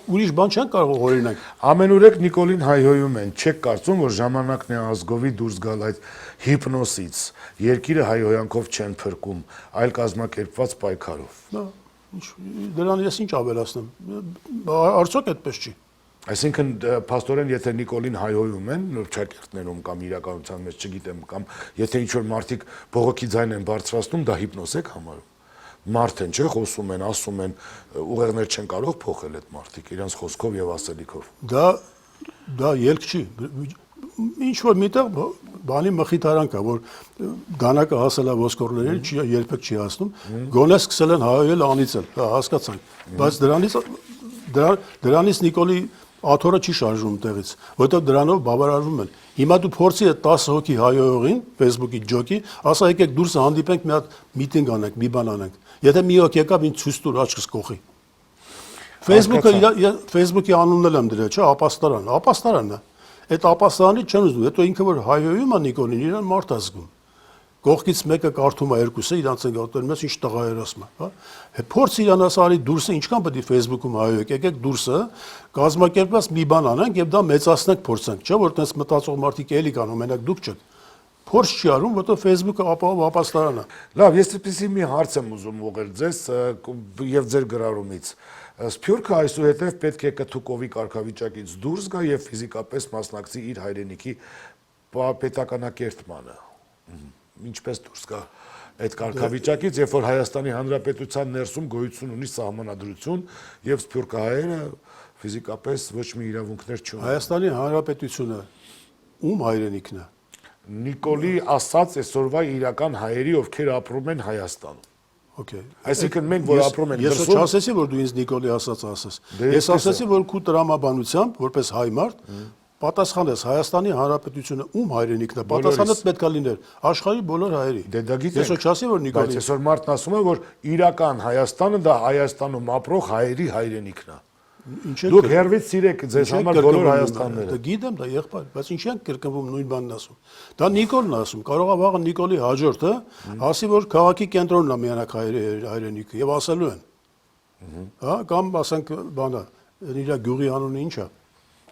ուրիշ բան չեն կարող օրինակ։ Ամենուրեք Նիկոլին հայհոյում են, չեք կարծում, որ ժամանակն է ազգովի դուրս գալ այդ հիպնոսից, երկիրը հայհոյանքով չեն փրկում, այլ կազմակերպված պայքարով։ Դրան ես ինչ ավելացնեմ, արդյոք այդպես չի։ Այսինքն փաստորեն եթե Նիկոլին հայհոյում են նորչակերտներում կամ իրականության մեջ չգիտեմ կամ եթե ինչ որ մարդիկ բողոքի ձայն են բարձրացնում, դա հիպնոզ է համարում։ Մարդ են, չէ, խոսում են, ասում են, ուղեղներ չեն կարող փոխել այդ մարդիկ իրենց խոսքով եւ ասելիքով։ Դա ելք չի։ Ինչ որ միտեղ բանի մխիթարան կա, որ դանակը հասել է ոսկորներին, երբեք չի հասնում, գոնե սկսել են հայոյել անիծել, հասկացանք։ Բայց դրանից Նիկոլի աթոռը չի շարժվում տեղից, որովհետև դրանով բավարարվում են։ Հիմա դու փորձի այդ 10 հոգի հայոյողին, Facebook-ի ջոկի, ասա եկեք դուրս հանդիպենք մի հատ միտինգ անենք, մի բան անենք։ Եթե մի հոգի եկավ, ինձ ցույց տուր աչքս կողի։ Facebook-ի անունն էլ եմ դրել, չէ, ապաստարանն է։ Այդ ապաստարանից չեն ուզում, հետո ինքը որ հայոյում է Նիկոլին, իրան մարդ ազգում։ Կողքից մեկը կարդում է երկուսը, իրանց են գոտնում ես ինչ տղա էր ասում, հա։ Փորձ իրանաս արի դուրսը ինչքան պետք է Facebook-ում հայոյեք, եկեք դուրսը, կազմակերպված մի բան անենք եւ դա մեծացնենք փորձենք, չէ՞ որ տես մտածող մարդիկ էլի կան, մենակ դուք չեք։ Փորձ չի արում, որտեղ Facebook-ը ապահով ապաստարան է։ Լավ, ես այդպեսի մի հարց եմ ուզում ուղղել ձեզ եւ ձեր գրառումից։ Սփյուռքը այսուհետև պետք է կթուկովի կարգավիճակից դուրս գա եւ ֆիզիկապես մասնակցի իր հայրենիքի պետականակերտմանը։ Ինչպես դուրս գա այդ կարգավիճակից, երբ որ Հայաստանի Հանրապետության ներսում գոյություն ունի սահմանադրություն եւ սփյուռքահայերը ֆիզիկապես ոչ մի իրավունքներ չունեն։ Հայաստանի Հանրապետությունը ում հայրենիքն է։ Նիկոլի ասած այսօրվա իրական հայերի, ովքեր ապրում են Հայաստանում։ Okay։ Այսինքն մենք որ ապրում ենք Ես չասեցի, որ դու ինձ Նիկոլի ասած ասես։ Ես ասեցի, որ քու տրամաբանությամբ, որպես հայ մարդ, պատասխանես Հայաստանի Հանրապետությունը ում հայրենիքն է, պատասխանը պետք է լիներ աշխարհի բոլոր հայերի։ Դե դա գիտենք։ Ես չասի, որ Նիկոլի։ Բայց այսօր մարդն ասում է, որ իրական Հայաստանը դա Հայաստանում ապրող հայերի հայրենիքն է։ Դուք հերվից սիրեք ձեզ համար բոլոր Հայաստանները։ Դա գիտեմ, դա եղբայր, բայց ինչի են կրկնվում նույն բանն ասում։ Դա Նիկոլն է ասում, կարող է վաղը Նիկոլի հաջորդը ասի, որ քաղաքի կենտրոնն է միանակ հայրենիքը եւ ասելու են։ Հա, կամ ասենք բանը, իր գյուղի անունը ի՞նչ է։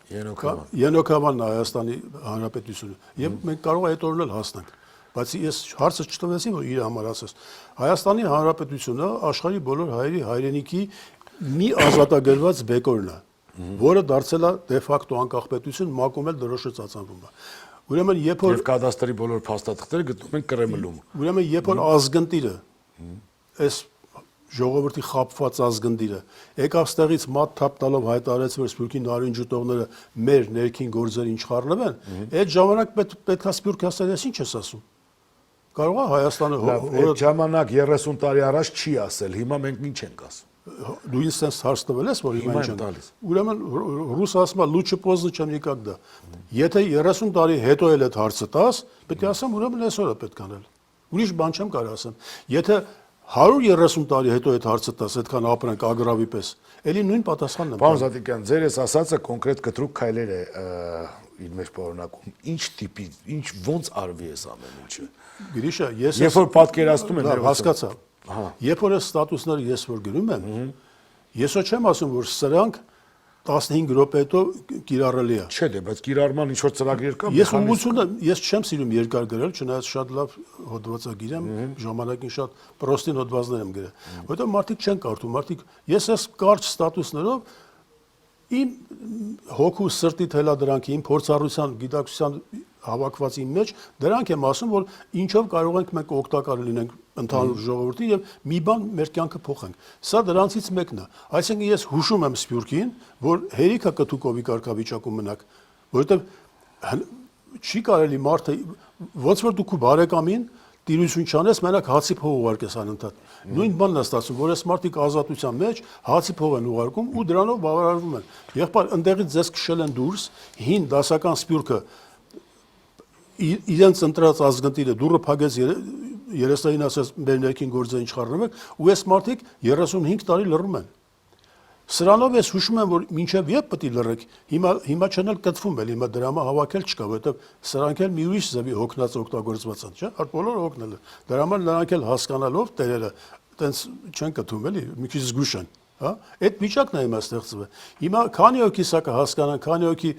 Ենոքավանն է Հայաստանի Հանրապետությունը։ Եվ մենք կարող է այդ օրն էլ հասնենք։ Բայց ես հարցը չտվեցի, որ իր համար ասես։ Հայաստանի Հանրապետությունը աշխարհի բոլոր հայերի հայրենիքի մի ազատագրված բեկորն է, որը դարձել է դե ֆակտո անկախ պետություն, ՄԱԿ-ում էլ դրոշը ծածանվում է։ Ուրեմն երբ որ եւ կադաստրի բոլոր փաստաթղթերը գտնում են Կրեմլում։ Ուրեմն երբ որ ազգընտիրը այս ժողովրդի խապված ազգնդիրը եկավ ստեղից մատ թափ տալով հայտարարեց, որ Սփյուռքի նարին ջուտողները մեր ներքին գործեր ինչ խառնվեն, այդ ժամանակ պետք է Սփյուռքը ասել, ես ինչ ես ասում։ Կարող է Հայաստանը այդ ժամանակ 30 տարի առաջ չի ասել, հիմա մենք ինչ ենք ասում։ Դու ինձ sense հարց տվել ես, որ հիմա ինչ են տալիս։ Ուրեմն ռուս ասում է լուչը поздно, чем никогда։ Եթե 30 տարի հետո էլ այդ հարցը տաս, պետք է ասեմ, ուրեմն այսօր է պետք անել։ Ուրիշ բան չեմ կարող ասեմ։ Եթե 130 տարի հետո այդ հարցը տաս, այդքան ապրանք ագրավի պես, էլի նույն պատասխանն եմ։ Պարոն Զատիկյան, ձեր այս ասածը կոնկրետ կտրուկ քայլեր է իր մեջ պարունակում։ Ինչ տիպի, ինչ ոնց արվի էս ամեն ինչը։ Գրիշա, ես երբ որ պատկերացնում եմ, հասկացա։ Երբ որ այս ստատուսները ես որ գրում եմ, ես չեմ ասում, որ սրանք 15 րոպե հետո կիրառելի է։ Չէ, դե, բայց կիրառման ինչ որ ծրագիր կա։ Ես ուղղությունը ես չեմ սիրում երկար գրել, չնայած շատ լավ հոդվածագիր եմ, ժամանակին շատ պրոստին հոդվածներ եմ գրել։ Որտեղ մարդիկ չեն կարդում, մարդիկ ես այս կարճ ստատուսներով իմ հոգու սրտի թելադրանքի, իմ փորձառության, գիտակցության հավաքվածի մեջ դրանք եմ ասում, որ ինչով կարող ենք մենք օգտակար լինենք ընդհանուր ժողովրդին եւ մի բան մեր կյանքը փոխենք։ Սա դրանցից մեկն է։ Այսինքն ես հուշում եմ Սփյուռքին, որ հերիքա կթուկովի կարգավիճակում մնաք, որովհետեւ չի կարելի մարդը ոնց որ դու քո բարեկամին տիրություն չանես, մենակ հացի փող ուղարկես անընդհատ։ Նույն բանն է ստացվում, որ այս մարդիկ ազատության մեջ հացի փող են ուղարկում ու դրանով բավարարվում են։ Եղբայր, ընդեղից ձեզ քշել են դուրս, հին դասական Սփյուռքը իրենց ընտրած ազգընտիրը դուրը փակեց երեսային ասես մեր ներքին գործը ինչ խառնվեք ու այս մարդիկ 35 տարի լռում են։ Սրանով ես հուշում եմ, որ մինչև երբ պետք է լռեք, հիմա չեն էլ կտվում էլ, հիմա դրամա հավաքել չկա, որովհետև սրանք էլ մի ուրիշ ձևի հոգնած օգտագործված են, չէ՞, հատ բոլորը հոգնել են։ Դրաման նրանք էլ հասկանալով տերերը տենց չեն կտվում էլի, մի քիչ զգուշ են, հա։ Այդ վիճակն է հիմա ստեղծվել։ Հիմա քանի հոգի սա կհասկանան, քանի հոգի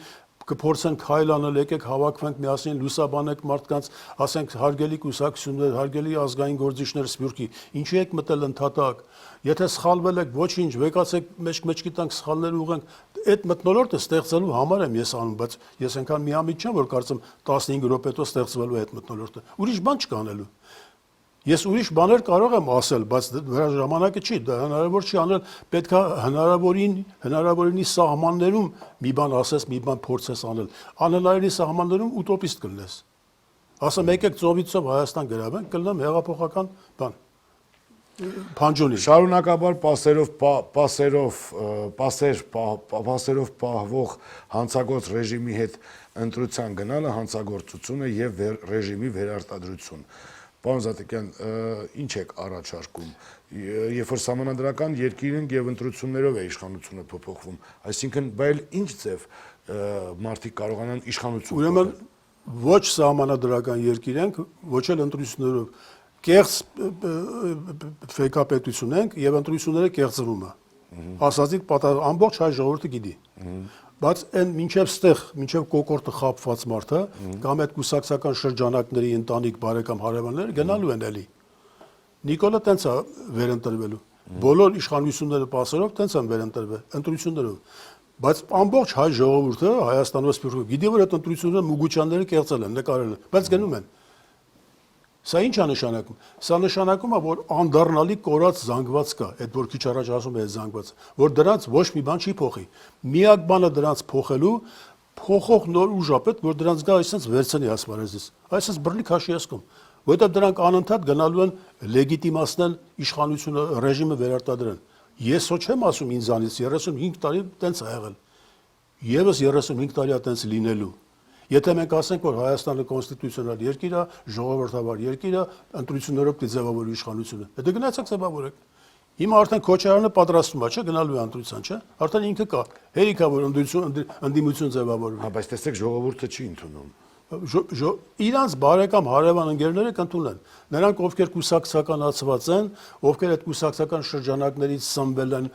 կփորձեն քայլ անել, եկեք հավաքվենք միասին, լուսաբանենք մարդկանց, ասենք հարգելի կուսակցություններ, հարգելի ազգային գործիչներ Սփյուռքի, ինչի եք մտել ընդհատակ, եթե սխալվել եք, ոչինչ, վեկացեք մեջքի տանք սխալներ ուղենք, այդ մթնոլորտը ստեղծելու համար եմ ես անում, բայց ես այնքան միամիտ չեմ, որ կարծեմ 15 րոպե հետո ստեղծվելու է այդ մթնոլորտը։ Ուրիշ բան չկա անելու։ Ես ուրիշ բաներ կարող եմ ասել, բայց դրա ժամանակը չի, դա հնարավոր չի անել, պետք է հնարավորինի սահմաններում մի բան ասես, մի բան փորձես անել։ Անհնարինի սահմաններում ուտոպիստ կլինես։ Ասեմ եկեք ծովիցով Հայաստան գրավենք, կլինեմ հեղափոխական բան։ Փանջոնի։ Շարունակաբար պասերով պահվող հանցագործ ռեժիմի հետ ընտրության գնալը հանցագործություն է եւ ռեժիմի վերարտադրություն։ Պարոն Զատիկյան, ինչ եք առաջարկում, երբ որ սահմանադրական երկիր ենք եւ ընտրություններով է իշխանությունը փոփոխվում, այսինքն, բայց ինչ ձև մարդիկ կարողանան իշխանություն Ուրեմն ոչ սահմանադրական երկիր ենք, ոչ էլ ընտրություններով կեղծ ֆեյկապետություն ենք եւ ընտրությունները կեղծվում է։ Ասածիկ ամբողջ հայ ժողովուրդը գիտի։ Բայց այն մինչև կոկորտը խապված մարդը կամ այդ կուսակցական շրջանակների ընտանիք բարեկամ հարևանները գնալու են էլի։ Նիկոլը տենց է վերընտրվելու։ Բոլոր իշխանությունները պասերով տենց են վերընտրվել ընտրություններով։ Բայց ամբողջ հայ ժողովուրդը Հայաստանում սպիրտ գիտի որ այդ ընտրությունները Մուգուչյանները կեղծել են, նկարել են, բայց գնում են։ Սա ինչ է նշանակում։ Սա նշանակում է որ անդառնալի կորած զանգված կա, այդ որ քիչ առաջ ասում է զանգված, որ դրանց ոչ մի բան չի փոխի։ Միակ բանը դրանց փոխելու փոխող նոր ուժ է պետք, որ դրանց գա այսպես վերցնի ասպարեզից։ Այսպես բռնի քաշի ասկում, որովհետև դրանք անընդհատ գնալու են լեգիտիմացնել իշխանությունը, ռեժիմը վերարտադրեն։ Ես ոչ չեմ ասում ինձանից 35 տարի տենց ա եղել։ Եվս 35 տարի է տենց լինելու։ Եթե մենք ասենք, որ Հայաստանը կոնստիտուցիոնալ երկիր է, ժողովրդավար երկիր է, ընտրություններով կձևավորի իշխանությունը, հետո գնացեք ձևավորեք։ Հիմա արդեն Քոչարյանը պատրաստվում է, չէ, գնալու է ընտրության, չէ։ Արդեն ինքը կա, հերիք է որ ընդդիմություն ձևավորվի։ Հա, բայց տեսեք ժողովուրդը չի ընդունում։ Իրանց բարեկամ հարևան ընկերները կընդունեն։ Նրանք ովքեր կուսակցականացված են, ովքեր այդ կուսակցական շրջանակներից սնվել են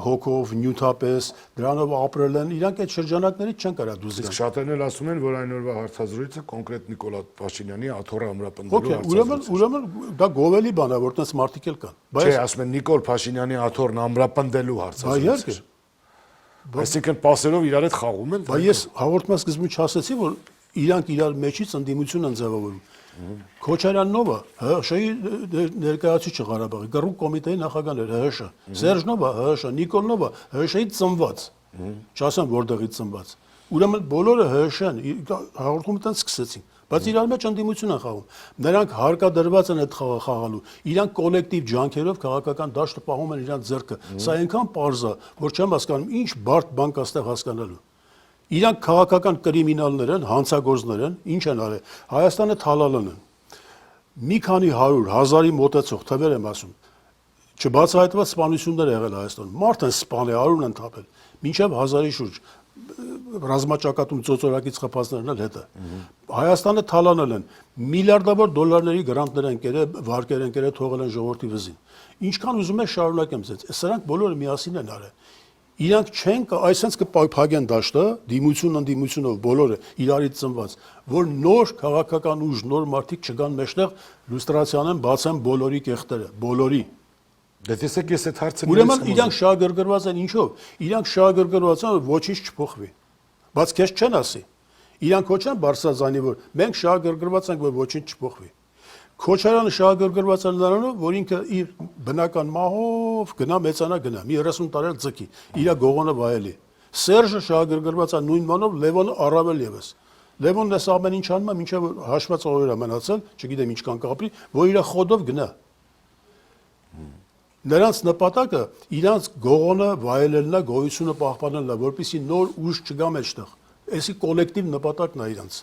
հոգով, նյութապես, դրանով ապրել են, իրանք այդ շրջանակներից չեն կարա դուրս Իսկ գան։ շատերն էլ ասում են, որ այն օրվա հարցազրույցը կոնկրետ Նիկոլա Փաշինյանի աթոռը ամրապնդելու Okay, ուրեմն դա գովելի բան է, որ տես մարդիկ էլ կան։ Չէ, ասում են Նիկոլ Փաշինյանի աթոռն ամրապնդելու հարցազրույցը։ Այսինքն պասերով իրար հետ խաղում են։ Բայց ես հաղորդման սկզբում չասեցի, որ իրանք իրար մեջից ընդդիմություն են ձևավորում։ Քոչարյանովը ՀՀՇ-ի ներկայացուցիչը Ղարաբաղի գռու կոմիտեի նախագահն էր ՀՀՇ։ Սերժնովը ՀՀՇ, Նիկոլնովը ՀՀՇ-ից ծնված։ Չասեմ որտեղից ծնված։ Ուրեմն բոլորը ՀՀՇ-ն հաղորդումը տենց սկսեցին, բայց իրար մեջ ընդդիմություն են խաղում։ Նրանք հարկադրված են այդ խաղը խաղալու։ Իրանք կոլեկտիվ ջանքերով քաղաքական դաշտը պահում են իրանք ձեռքը։ Սա այնքան պարզ է, որ չեմ հասկանում ինչ բարդ բան կա այստեղ հասկանալու։ Իրանք քաղաքական կրիմինալներ են, հանցագործներ են, ինչ են արել։ Հայաստանը թալալն են։ Մի քանի 100, 1000-ի մոտեցող թվեր եմ ասում։ Չբացահայտված սպանություններ եղել Հայաստանում։ Մարդ են սպանել, արուն են թափել։ Մինչև 1000-ի շուրջ ռազմաճակատում ծոծորակից խփածներն էլ հետը։ Հայաստանը թալանել են, միլիարդավոր դոլարների գրանտներ են կերել, վարկեր են կերել, թողել են ժողովրդի վզին։ Ինչքան ուզում ես շարունակեմ ցած։ Սրանք բոլորը միասին են արել։ Իրանք չեն այսպես կփակեն դաշտը, դիմությունով բոլորը իրարից ծնված, որ նոր քաղաքական ուժ, նոր մարդիկ չգան մեջտեղ լուստրացիան են բացեն բոլորի կեղտերը, բոլորի։ Դե տեսեք ես այդ հարցը Ուրեմն իրանք շահագրգռված են ինչով։ Իրանք շահագրգռված են որ ոչինչ չփոխվի։ Բայց քեզ չեն ասի։ Իրանք ոչ են բարձրաձայնի որ մենք շահագրգռված ենք որ ոչինչ չփոխվի։ Քոչարյանը շահագրգռված է նրանով, որ ինքը իր բնական մահով գնա մեծանա գնա, մի 30 տարի ձգի, իր գողոնը վայելի։ Սերժը շահագրգռված է նույն բանով, Լևոնը առավել եւս։ Լևոնն էս ամեն ինչ անում է, մինչև հաշված օրերը մնացել, չգիտեմ ինչքան կապրի, որ իր խոդով գնա։ Նրանց նպատակը իրանց գողոնը վայելելն է, գոյությունը պահպանելն է, որպեսզի նոր ուժ չգա մեջտեղ։ Էսի կոլեկտիվ նպատակն է իրանց։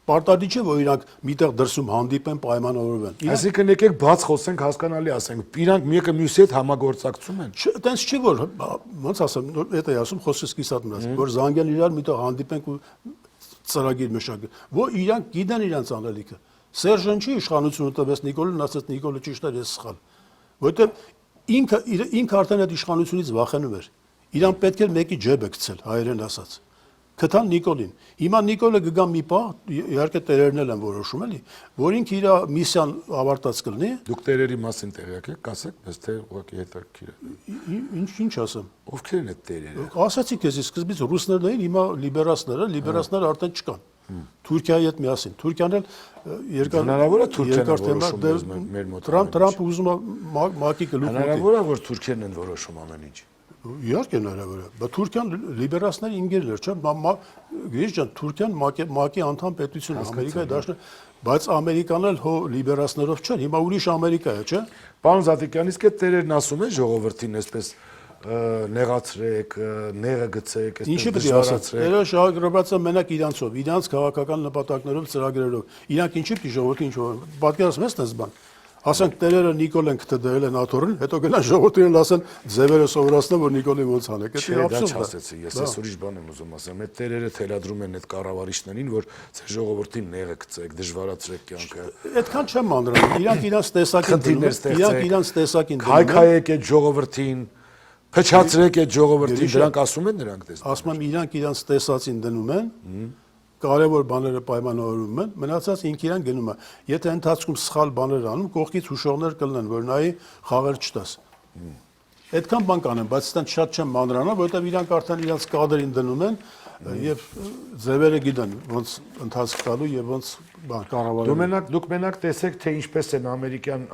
Պարտադի չէ որ իրանք միտեղ դրսում հանդիպեն պայմանավորվեն։ Այսինքն եկեք բաց խոսենք, հասկանալի ասենք, իրանք մեկը մյուսի հետ համագործակցում են։ Տենց չի որ ոնց ասեմ, դա է ասում խոսքս կիսատ մնաց, որ զանգեն իրար միտեղ հանդիպենք ու ծրագիր մշակեն։ Որ իրանք գիտեն իրանց անելիքը։ Սերժն չի իշխանությունը տվեց Նիկոլին, ասաց Նիկոլը ճիշտ է, ես սխալ։ Որտեւ ինքը արդեն այդ իշխանությունից վախենում էր։ Իրան պետք էր մեկի ջեբը գցել, հայերեն ասած։ Կթան Նիկոլին։ Հիմա Նիկոլը կգա մի պահ, իհարկե տերերն են որոշում էլի, որ ինքը իր միսիան ավարտած կլինի։ Դուք տերերի մասին տեղյակ եք, ասեք, բայց թե ուղղակի հետաքրքիր է։ Ինչ ասեմ։ Ովքեր են այդ տերերը։ Ասացի քեզ, սկզբից ռուսներն էին, հիմա լիբերալները արդեն չկան։ Թուրքիայի հետ միասին։ Թուրքիան էլ հնարավոր է Թուրքիան որոշում մեր մոտ։ Տրամփը ուզում է ՄԱԿ-ի գլուխ։ Հնարավոր է որ Թուրքիան են որոշում ամեն ինչ։ Իհարկե հնարավոր է, բայց Թուրքիան լիբերալների ինգերներ չէ, գիտես ջան, Թուրքիան ՄԱԿ-ի անդամ պետություն է, Ամերիկայի դաշնը, բայց Ամերիկան էլ հո լիբերալներով չէ, հիմա ուրիշ Ամերիկա է, չէ։ Պարոն Զատիկյան, իսկ այդ տերերն ասում են ժողովրդին այսպես նեղացրեք, նեղը գցեք, Ինչի պետք է ասած։ Դերը շահագրգռված են մենակ իրանցով, իրանց քաղաքական նպատակներով, ծրագրերով։ Իրանք ինչի պետք է ժողովրդին ինչ որ պատկերացնես տես բան։ Ասենք տերերը Նիկոլ են կտդել են աթորին, հետո գնան ժողովրդին ասեն ձևերը սովորացնեն, որ Նիկոլի ոնց անեք։ Չէ, Դա դա աբսուրդ է։ չասեցի, ես այս ուրիշ բան եմ ուզում ասեմ, այդ տերերը թելադրում են այդ կառավարիչներին, որ ձեր ժողովրդին նեղը գցեք, դժվարացրեք կյանքը։ Այդքան չեմ անդրանում, իրանք իրանց տեսակին դնում են, իրանք իրանց տեսակին դնում են։ Քայքայեք այդ ժողովրդին, փչացրեք այդ ժողովրդին, դրանք ասում են նրանք տեսնում։ Ասում եմ իրանք իրանց տեսածին դնում են, կարևոր բաները պայմանավորում են, մնացած ինք իրան գնում է։ Եթե ընթացքում սխալ բաներ անում, կողքից հուշողներ կլինեն, որ նայի խաղեր չտաս։ Այդքան բան կանեն, բայց այդտեղ շատ չեմ մանրանա, որովհետև իրանք արդեն իրանց կադրին դնում են եւ ձևերը գիտեն ոնց ընթացք տալու եւ ոնց բան կառավարելու։ Դուք մենակ տեսեք, թե ինչպես են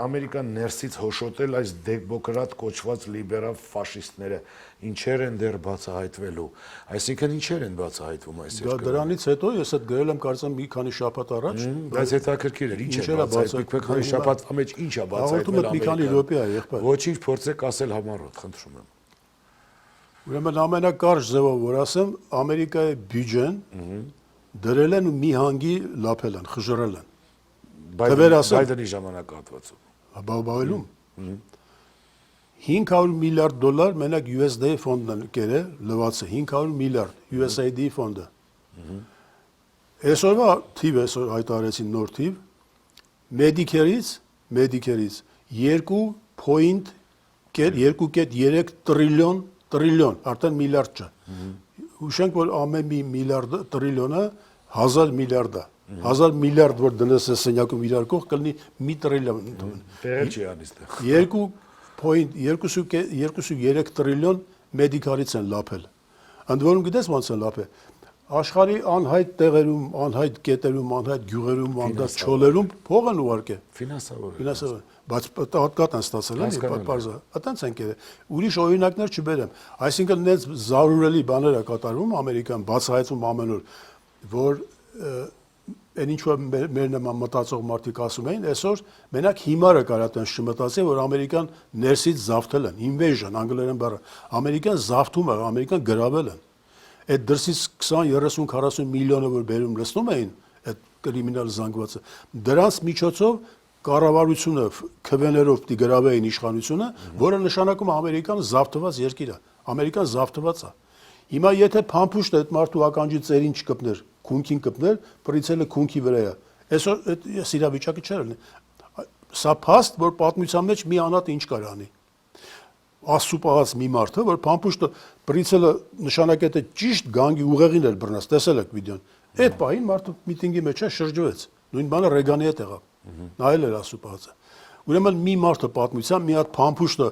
ամերիկան ներսից հոշոտել այս դեմոկրատ կոչված լիբերալ ֆաշիստները, ինչեր են դեռ բացահայտվելու, այսինքն ինչեր են բացահայտվում այս երկրում։ Դրանից հետո ես այդ գրել եմ կարծեմ մի քանի շաբաթ առաջ, բայց հետաքրքիր էր, ինչ է բացահայտվում, քանի շաբաթվա մեջ ինչ է բացահայտվել Հաղորդումը մի քանի րոպե է, եղբայր։ Ոչինչ փորձեք ասել համառոտ, խնդրում եմ։ Ուրեմն ամենակարճ ձևով որ ասեմ, Ամերիկայի բյուջեն դրել են ու մի հանգի լափել են, խժռել են։ Բայդենի ժամանակահատվածում։ Բավարարում 500 միլիարդ դոլար մենակ USD ֆոնդն են կերել, լվացը 500 միլիարդ USAID ֆոնդը։ Այսօրվա թիվ այսօր հայտարարեցին նոր թիվ, Medicare-ից 2.3 տրիլիոն, արդեն միլիարդ չէ։ Հուշենք, որ ամեն մի միլիարդ տրիլիոնը 1000 միլիարդ է։ 1000 միլիարդ որ դնես սենյակում իրար կող կլինի մի տրիլիոն։ Տեղը չի անիստեղ։ 2.3 տրիլիոն Medicare-ից են լափել։ Ընդ որում գիտես ոնց են լափել։ Աշխարհի անհայտ տեղերում, անհայտ կետերում, անհայտ գյուղերում, անդած չոլերում փող են ուղարկել։ Ֆինանսավոր։ Բայց հատկատ են ստացել, էլի, պարզա։ Այդտենց են կերել։ Ուրիշ օրինակներ չբերեմ։ Այսինքն նենց զարուրելի բաներ է կատարվում Ամերիկան, բացահայտվում ամեն օր, որ այն ինչ որ մեր նման մտածող մարդիկ ասում էին, այսօր մենակ հիմարը կարա տենց չմտածի, որ Ամերիկան ներսից զավթել են, invasion անգլերեն բառը։ Ամերիկան զավթում է, Ամերիկան գրավել են։ Այդ դրսից 20, 30, 40 միլիոնը որ բերում լցնում էին, այդ կրիմինալ զանգվածը, դրանց միջոցով կառավարությունը քվեներով պիտի գրավեին իշխանությունը, որը նշանակում է Ամերիկան զավթված երկիր է։ Ամերիկան զավթված է։ Հիմա եթե փամփուշտ այդ մարդու ականջի ծերին չկպներ, քունքին կպներ, պրիցելը քունքի վրա է։ Այսօր այդ իրավիճակը չէ լինի։ Սա փաստ, որ պատմության մեջ մի անհատ ինչ կար անի։ Ասուպահած մի մարդը, որ փամփուշտը պրիցելը նշանակեթե ճիշտ գանգի ուղեղին էր բռնած, տեսել եք վիդեոն։ Այդ պահին մարդը միտինգի մեջ շրջվեց։ Նույն բանը Ռեգանի հետ եղավ։ Նայել էր ասուպահածը։ Ուրեմն մի մարդը պատմության մի հատ փամփուշտը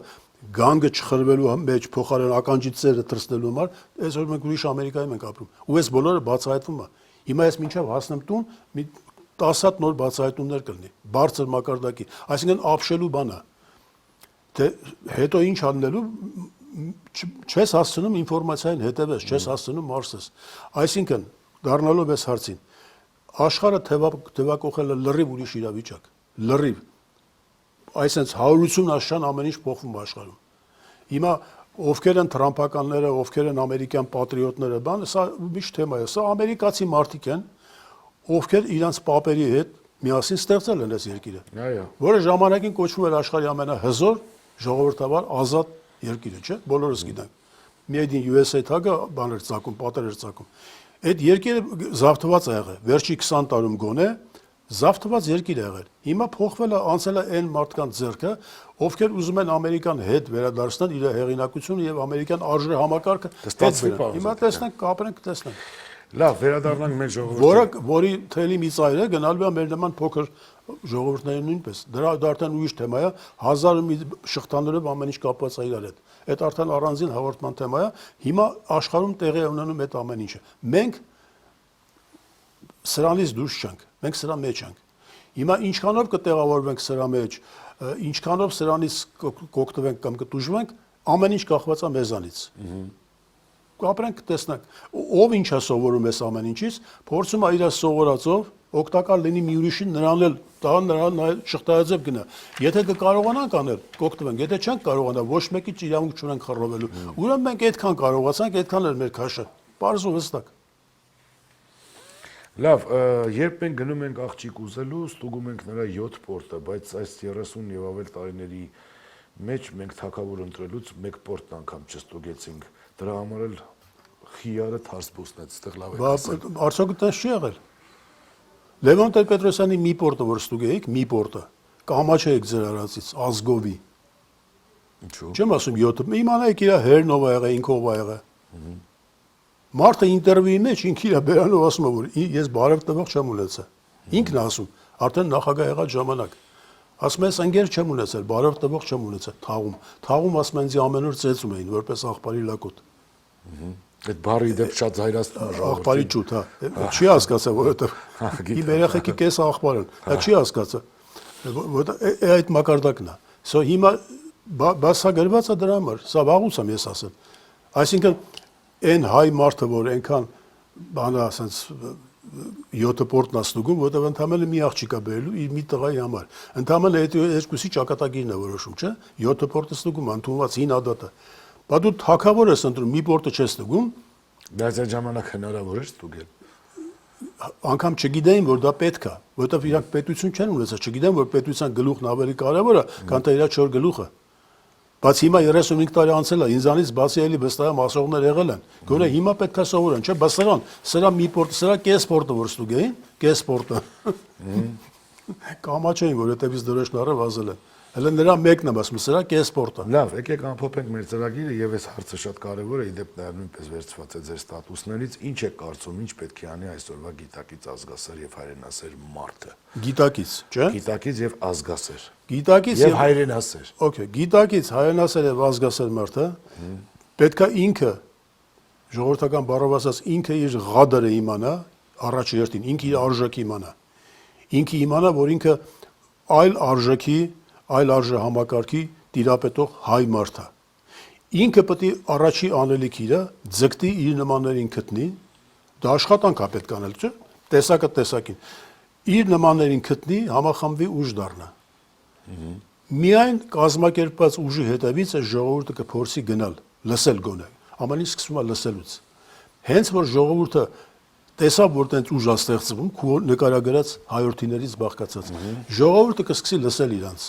գանգը չխրվելու մեջ փոխարեն ականջի ծերը թրցնելու համար, այսօր մենք ուրիշ Ամերիկայում ենք ապրում։ Ու այս բոլորը բացահայտվում է։ Հիմա ես մինչև հասնեմ տուն, մի 10 հատ նոր բացահայտումներ կլինի, բարձր մակարդակի, այսինքն ապշելու բան է։ Թե հետո ինչ անելու չես հասցնում ինֆորմացիային հետևես, չես հասցնում մարսես։ Այսինքն դառնալով այս հարցին, աշխարհը թևակողելը լրիվ ուրիշ իրավիճակ, լրիվ։ Այսինքն 100-ություն աշան ամեն ինչ փոխվում աշխարհում։ Հիմա ովքեր են թրամփականները, ովքեր են ամերիկյան պատրիոտները, բանը, սա միշտ թեմա է, սա ամերիկացի մարդիկ են, ովքեր իրանց պապերի հետ միասին ստեղծել են այս երկիրը։ Այո։ Որը ժամանակին կոչվում էր աշխարհի ամենահզոր ժողովրդավար ազատ երկիրը, չէ՞։ Բոլորս գիտենք։ Made in USA թագը բաներ ծակում, պատեր էր ծակում։ Այդ երկիրը զավթված է եղել։ Վերջի 20 տարում գոնե զավթված երկիր է եղել։ Հիմա փոխվել է, անցել է այն մարդկանց ձեռքը, ովքեր ուզում են Ամերիկան հետ վերադարձնել իր հեղինակությունը եւ ամերիկյան արժե համակարգը։ Հիմա տեսնենք, կապրենք, տեսնենք։ Լավ, վերադառնանք մեր ժողովրդին։ Որի թելի մի ծայրը գնալու է մեր նման փոքր ժողովուրդների նույնպես։ Դա արդեն ուրիշ թեմա է, 1000 մի շղթաներով ամեն ինչ կապված է իրար հետ։ Այդ արդեն առանձին հաղորդման թեմա է։ Հիմա աշխարհում տեղի է ունենում այդ ամեն ինչը։ Մենք սրանից դուրս չենք, մենք սրա մեջ ենք։ Հիմա ինչքանով կտեղավորվենք սրա մեջ, ինչքանով սրանից կօգտվենք կամ կտուժվենք, ամեն ինչ կախված է մեզանից։ Կապրենք, տեսնենք, ով ինչ է սովորում այս ամեն ինչից, փորձում է իր սովորածով օգտակար լինի մի ուրիշին, նրան էլ տա նրան շղթայաձև գնա։ Եթե կկարողանանք անել, կօգտվենք, եթե չենք կարողանա, ոչ մեկի իրավունք չունենք խռովելու։ Ուրեմն մենք այդքան կարողացանք, այդքան էլ մեր քաշը։ Պարզ ու հստակ։ Լավ, երբ մենք գնում ենք աղջիկ ուզելու, ստուգում ենք նրա 7 պորտը, բայց այս 30 եւ ավել տարիների մեջ մենք թակավոր ընտրելուց մեկ պորտն անգամ չստուգեցինք։ Դրա համար էլ խիարը թարսբուսն է, այդտեղ լավ է։ Արդյոք դա չի եղել։ Լևոն Տեր-Պետրոսյանի մի պորտը որ ստուգեիք, մի պորտը կամաչեիք ձեր արածից, ազգովի։ Ինչու՞։ Չեմ ասում 7-ը, իմանայիք իր հերն ով ա եղել, ինքը ով ա եղել։ Մարդը ինտերվյուի մեջ ինքը իր բերանով ասում է, որ ես բարև տվող չեմ ունեցել։ Ինքն է ասում, արդեն նախագահ եղած ժամանակ։ Ասում ես ընկեր չեմ ունեցել, բարև տվող չեմ ունեցել, թաղում։ Թաղում ասում են, ամեն օր ծեծում էին, որպես աղբարի լակոտ։ Այդ բարի դեպ շատ զայրացնում է ժողովրդին։ Աղբարի ջութ, հա։ Չի հասկացա, որովհետև իմ երեխեքի կես աղբար են։ Դա չի հասկացա։ Որովհետև այդ մակարդակն է։ Սա հիմա բաց սա գրված է դրա համար, սա վաղուց եմ ես ասել։ Այսինքն այն հայ մարդը, որ այնքան բանա ասենց 7 պորտն աստուգում, որտեղ ընդամենը մի աղջիկ է բերելու իր մի տղայի համար։ Ընդամենը այդ երկուսի ճակատագիրն է որոշում, չէ՞։ 7 պորտը ստուգում, ընդունված 9 ադատը։ Բա դու թակավոր ես ընտրում, մի պորտը չես ստուգում, Բայց այդ ժամանակ հնարավոր էր ստուգել։ անգամ չգիտեին, որ դա պետք է, որովհետև իրանք պետություն չեն ունեցել, չգիտեն, որ պետության գլուխն ավելի կարևոր է, քան թե իր 4 գլուխը։ Բայց հիմա 35 տարի անցել է, ինձանից բացի էլի վստահ մասողներ եղել են։ Գոնե հիմա պետք է սովորեն, չէ՞, բայց սրա մի պորտը, սրա կես պորտը որ ստուգեին, կես պորտը։ Կամաչեին, որ հետևից դրոշնարը վազել են։ Հələ նրա մեկն եմ ասում, սրա կես պորտը։ Լավ, եկեք ամփոփենք մեր ծրագիրը եւ այս հարցը շատ կարեւոր է, իդեպ նաեւ նույնպես վերցված է ձեր ստատուսներից, ինչ է կարծում, ինչ պետք է անի այսօրվա գիտակից ազգասեր եւ հայրենասեր մարդը։ Գիտակից, չէ՞։ Գիտակից եւ ազգասեր։ Գիտակից Եվ հայրենասեր։ Okay, գիտակից հայրենասեր եւ ազգասեր մարդը պետքա ինքը ժողովրդական բառով ասած ինքը իր ղադերը իմանա, առաջ երթին ինքը իր արժեքը իմանա։ Ինքը իմանա, որ ինքը այլ արժեքի, այլ արժե համակարգի տիրապետող հայ մարդ է։ Ինքը պետք է առաջի անելիք իրը ձգտի իր նմաններին գտնի, դա աշխատանք է պետք անել, չէ՞։ Տեսակը տեսակին։ Իր նմաններին գտնի, համախմբվի ուժ դառնա։ Միայն կազմակերպված ուժի հետևից է ժողովուրդը կփորձի գնալ, լսել գոնե։ Ամեն ինչ սկսում է լսելուց։ Հենց որ ժողովուրդը տեսավ, որ տենց ուժ է ստեղծվում, քո նկարագրած հայրենիներից բաղկացած, ժողովուրդը կսկսի լսել իրանց։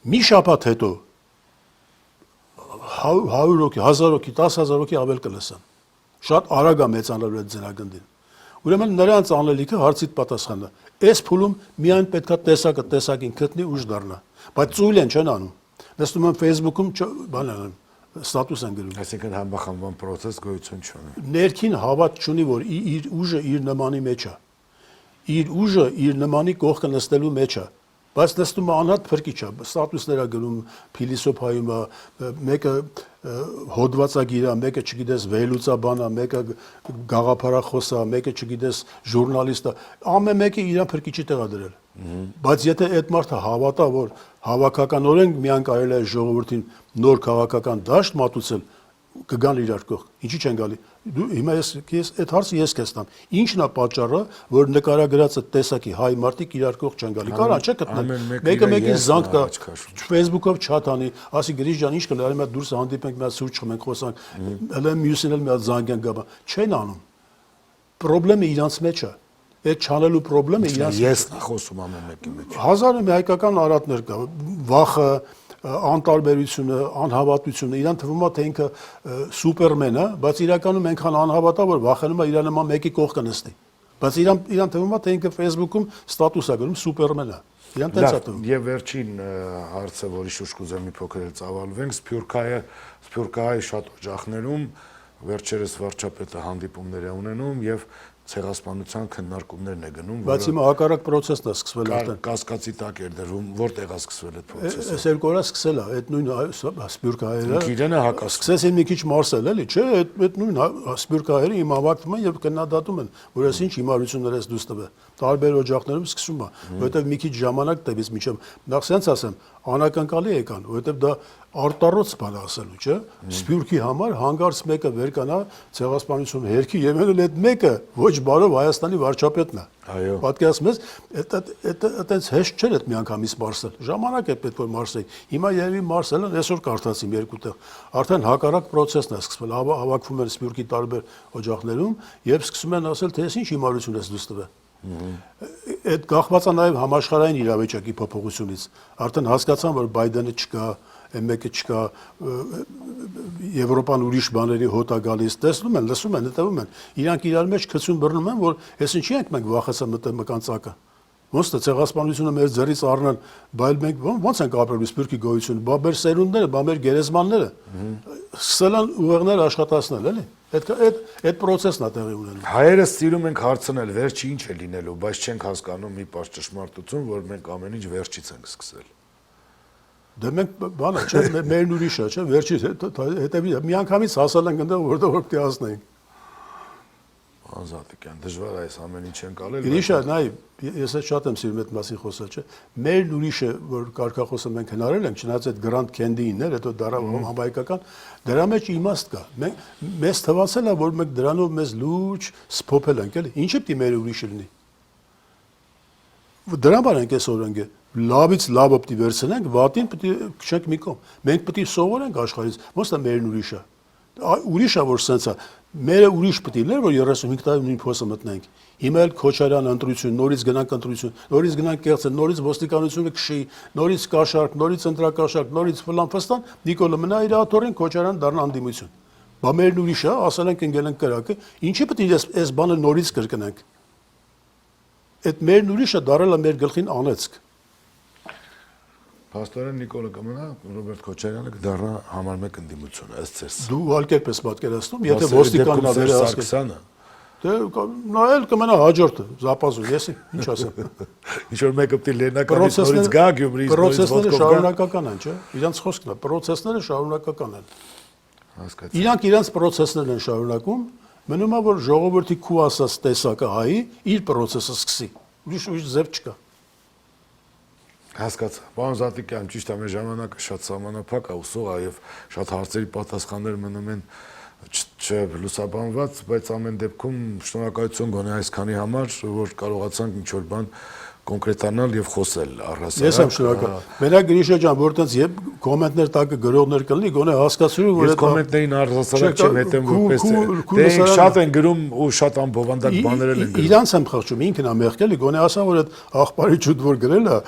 Մի շաբաթ հետո 100 հոգի, 1000 հոգի, 10000 հոգի ավել կլսան։ Շատ արագ է մեծանալու այդ ձնագնդին։ Ուրեմն նրանց անելիքը հարցիդ պատասխանն է։ Այս փուլում միայն պետքա տեսակը տեսակին գտնի ուժ դառնա, բայց ծույլ են չեն անում։ Նստում են Facebook-ում բան անում, ստատուս են գրում։ Այսինքն համախմբման process գոյություն չունի։ Ներքին հավատ չունի, որ իր ուժը իր նմանի մեջ է։ Իր ուժը իր նմանի կողքը նստելու մեջ է։ Բայց նստում է անհատ փրկիչ է, ստատուսներ է գրում, փիլիսոփայում է, մեկը հոդվածագիր է, մեկը չգիտես վերլուծաբան է, մեկը գաղափարախոս է, մեկը չգիտես ժուրնալիստ է, ամեն մեկը իր փրկիչի տեղ է դրել։ Բայց եթե այդ մարդը հավատա, որ հավաքականորեն միան կարելի է ժողովրդին նոր քաղաքական դաշտ մատուցել, կգան իրար կողք։ Ինչի չեն գալի։ Դու հիմա ես այդ հարցը ես քեզ տամ։ Ինչն է պատճառը, որ նկարագրածը տեսակի հայ մարդիկ իրար կողք չեն գալի։ Կարա չէ գտնել։ Մեկը մեկին զանգ տա, Facebook-ով chat անի, ասի գրիժ ջան, ինչ կլինի, այլ մի դուրս հանդիպենք, մի հատ սուրճ խմենք, խոսանք։ Հələ մյուսին էլ մի հատ զանգ են գա։ Չեն անում։ Պրոբլեմը իրանց մեջ է։ Այդ չանելու պրոբլեմը իրանց։ Ես խոսում ամեն մեկի մեջ։ Հազարը մի հայկական արատներ կա, վախը, անտարբերությունը, անհավատությունը, իրան թվում է թե ինքը սուպերմեն է, բայց իրականում այնքան անհավատ է, որ վախենում է իր նման մեկի կողքը նստի։ Բայց իրան թվում է թե ինքը Facebook-ում ստատուս է գրում սուպերմեն է։ Իրան տենց է թվում։ Եվ վերջին հարցը, որի շուրջ կուզեմ մի փոքր ծավալվենք, Սփյուռքահայ շատ օջախներում վերջերս վարչապետը հանդիպումներ է ունենում եւ ցեղասպանության քննարկումներն է գնում, բայց հիմա հակառակ process-ն է սկսվել արդեն։ Կասկածի տակ էր դրվում, որտեղ է սկսվել այդ process-ը։ Այս երկու օրը սկսել է, այդ նույն Սփյուռքահայերը։ Իրենը հակասում։ Սկսեցին մի քիչ մարսել, էլի, չէ, այդ նույն Սփյուռքահայերը հիմա ավարտվում են եւ քննադատում են, որ այս ինչ հիմարություններ ես դուս տվել։ Տարբեր օջախներում սկսում է, որովհետեւ մի քիչ ժամանակ տևից միջև նախ սենց ասեմ, անակնկալի եկան, որովհետև դա արտառոց բան ասելու, չէ։ Սփյուռքի համար հանգարց մեկը վեր կանա ցեղասպանություն հերքի եւ էլ այդ մեկը ոչ բարով Հայաստանի վարչապետն է։ Այո։ Պատկերացնում ես, այդտենց հեշտ չէ այդ միանգամից մարսել։ Ժամանակ է պետք որ մարսեի։ Հիմա երևի մարսելը այսօր կարդացիմ երկու տեղ։ Արդեն հակառակ process-ն է սկսվել, հավաքվում են Սփյուռքի տարբեր օջախներում եւ սկսում են ասել, թե ինչ հիմարություն է դուս տվել։ Այդ գաղված է նաև համաշխարհային իրավիճակի փոփոխությունից։ Արդեն հասկացան, որ Բայդենը չկա, մեկը չկա, Եվրոպան ուրիշ բաների հոտ է գալիս, տեսնում են, լսում են, հետևում են։ Իրանք իրար մեջ քցուն բռնում են, որ այս ինչի ենք մենք վախեցա մկանցակը։ Ոնց է ցեղասպանությունը մեր ձեռից առնել, բայց մենք ոնց ենք ապրել Սփյուռքի գոյությունը, բա մեր սերունդները, բա մեր գերեզմանները սկսել են ուղեղներ աշխատացնել, էլի։ Այդ process-ն է տեղի ունենում։ Հայերը սիրում ենք հարցնել, վերջի ինչ է լինելու, բայց չենք հասկանում մի պարզ ճշմարտություն, որ մենք ամեն ինչ վերջից ենք սկսել։ Դե մենք բանը չէ, մերն ուրիշ է, չէ, վերջից հետևի միանգամից հասել ենք այնտեղ, որտեղ որ պիտի հասնենք։ Ազատիկյան, դժվար է այս ամեն ինչ ենք ալել։ Իրիշա, նայ, ես շատ եմ սիրում այդ մասի խոսել, չէ։ Մերն ուրիշը, որ կարգախոսը մենք հնարել ենք, չնայած այդ Grand Candy-ին էր, հետո դարավ համայնքական, դրա մեջ իմաստ կա։ Մեզ թվացել է, որ մենք դրանով մեզ լուրջ սփոփել ենք, էլի։ Ինչը պիտի մեր ուրիշը լինի։ Դրան բան ենք այս օրենքը։ Լավից լավը պիտի վերցնենք, վատին պիտի քշենք մի կողմ։ Մենք պիտի սովորենք աշխարհից, ոնց է մերն ուրիշը։ Ուրիշը որ սենց է, մերը ուրիշ պիտի լիներ, որ 35 տարի նույն փոսը մտնենք։ Հիմա էլ Քոչարյան ընտրություն, նորից գնանք ընտրություն, նորից գնանք կեղծել, նորից ոստիկանությունը քշի, նորից կաշառք, նորից ընտրակաշառք, նորից ֆլան-ֆստան, Նիկոլը մնա իր աթորին Քոչարյան դառնա անդիմություն։ Բա մերն ուրիշ է, ասել ենք ընկել ենք կրակը, ինչի պիտի այս բանը նորից կրկնենք։ Այդ մերն ուրիշը դարել է մեր գլխին անեծք։ Պաստորեն Նիկոլը կմնա, Ռոբերտ Քոչարյանը կդառնա համար մեկ ընդդիմություն, ըստ ձեզ։ Դու ուղղակի ես պատկերացնում, եթե ոստիկանն ավերը Սարգսյանը դե նա էլ կմնա հաջորդը, Զապազու, ես ինչ ասեմ։ ինչ որ մեկը պիտի Լեննականից նորից գա Գյումրիից Պրոցեսները շարունակական են, չէ։ Իրանց խոսքն է, պրոցեսները շարունակական են։ Հասկացա։ Իրանք իրանց պրոցեսներն են շարունակում, մնում է որ ժողովրդի քու ասած տեսակը հայի իր պրոցեսը սկսի։ Ուրիշ ձև չկա։ Հասկացա։ Պարոն Զատիկյան, ճիշտ է, մեր ժամանակը շատ սահմանափակ է, ուսող է եւ շատ հարցերի պատասխաններ մնում են չլուսաբանված, բայց ամեն դեպքում շնորհակալություն գոնե այսքանի համար, որ կարողացանք ինչ որ բան կոնկրետանալ եւ խոսել առհասարակ։ Ես եմ շնորհակալ։ Մենակ Գրիշա ջան, որտենց եւ կոմենտներ տակը գրողներ կլինի, գոնե հասկացրու որ Ես կոմենտներին առհասարակ չեմ հետեմ որպես դե շատ են գրում ու շատ անբովանդակ բաներ են գրում։ Իրանց եմ խղճում, ինքն է մեղքել, գոնե ասա որ այդ աղբարի ջուտ որ գրել է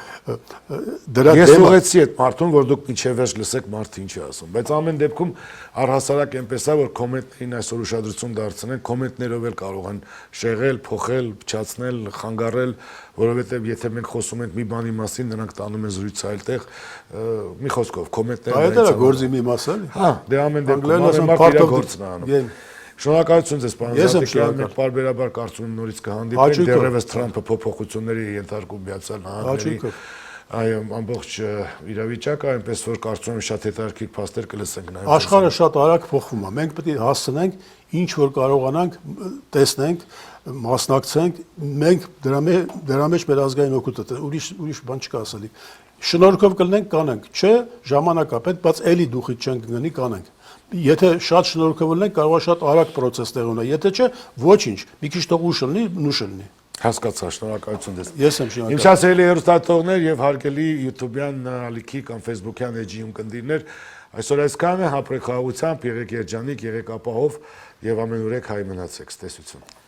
դրա Ես ուղեցի այդ մարդուն, որ դուք միջև վերջ լսեք մարդը ինչ է ասում, բայց ամեն դեպքում առհասարակ այնպես է որ կոմենտներին այսօր ուշադրություն դարձնեն, կոմենտներով էլ կարող են շեղել, փոխել, փչացնել, խանգարել, որովհետև եթե մենք խոսում ենք մի բանի մասին, նրանք տանում են զրույցը այլտեղ, մի խոսքով կոմենտները Դա է գործի մի մասը, էլի։ Հա, դե ամեն դեպքում մարդ իր գործն է անում։ Շնորհակալություն ձեզ, պարոն Զատիկյան, մենք պարբերաբար կարծում եմ նորից կհանդիպենք, դեռևս Թրամփը փոփոխությունների ենթարկում Միացյալ Նահանգների։ Այո, ամբողջ իրավիճակը, այնպես որ կարծում եմ շատ հետաքրքիր փաստեր կլսենք նաև։ Աշխարհը շատ արագ փոխվում է։ Մենք պետք է հասցնենք ինչ որ կարողանանք տեսնենք, մասնակցենք, մենք դրա մեջ մեր ազգային օգուտը, ուրիշ բան չկա ասելի։ Շնորհքով կլինենք կանենք, չէ, ժամանակա պետք, բայց էլի դուխից չենք գնի կանենք։ Եթե շատ շնորհքով լինենք, կարող է շատ արագ process տեղ ունենա, եթե չէ, ոչինչ, մի քիչ թող ուշ լինի, նուշ լինի։ Հասկացա, շնորհակալություն ձեզ։ Ես եմ շնորհակալ։ Իմ շահելի հեռուստատողներ եւ հարգելի YouTube-յան ալիքի կամ Facebook-յան էջի ունկնդիրներ, այսօր այսքանը, հապրեք խաղաղությամբ, եղեք երջանիկ, եղեք ապահով եւ ամենուրեք հայ մնացեք, տեսություն։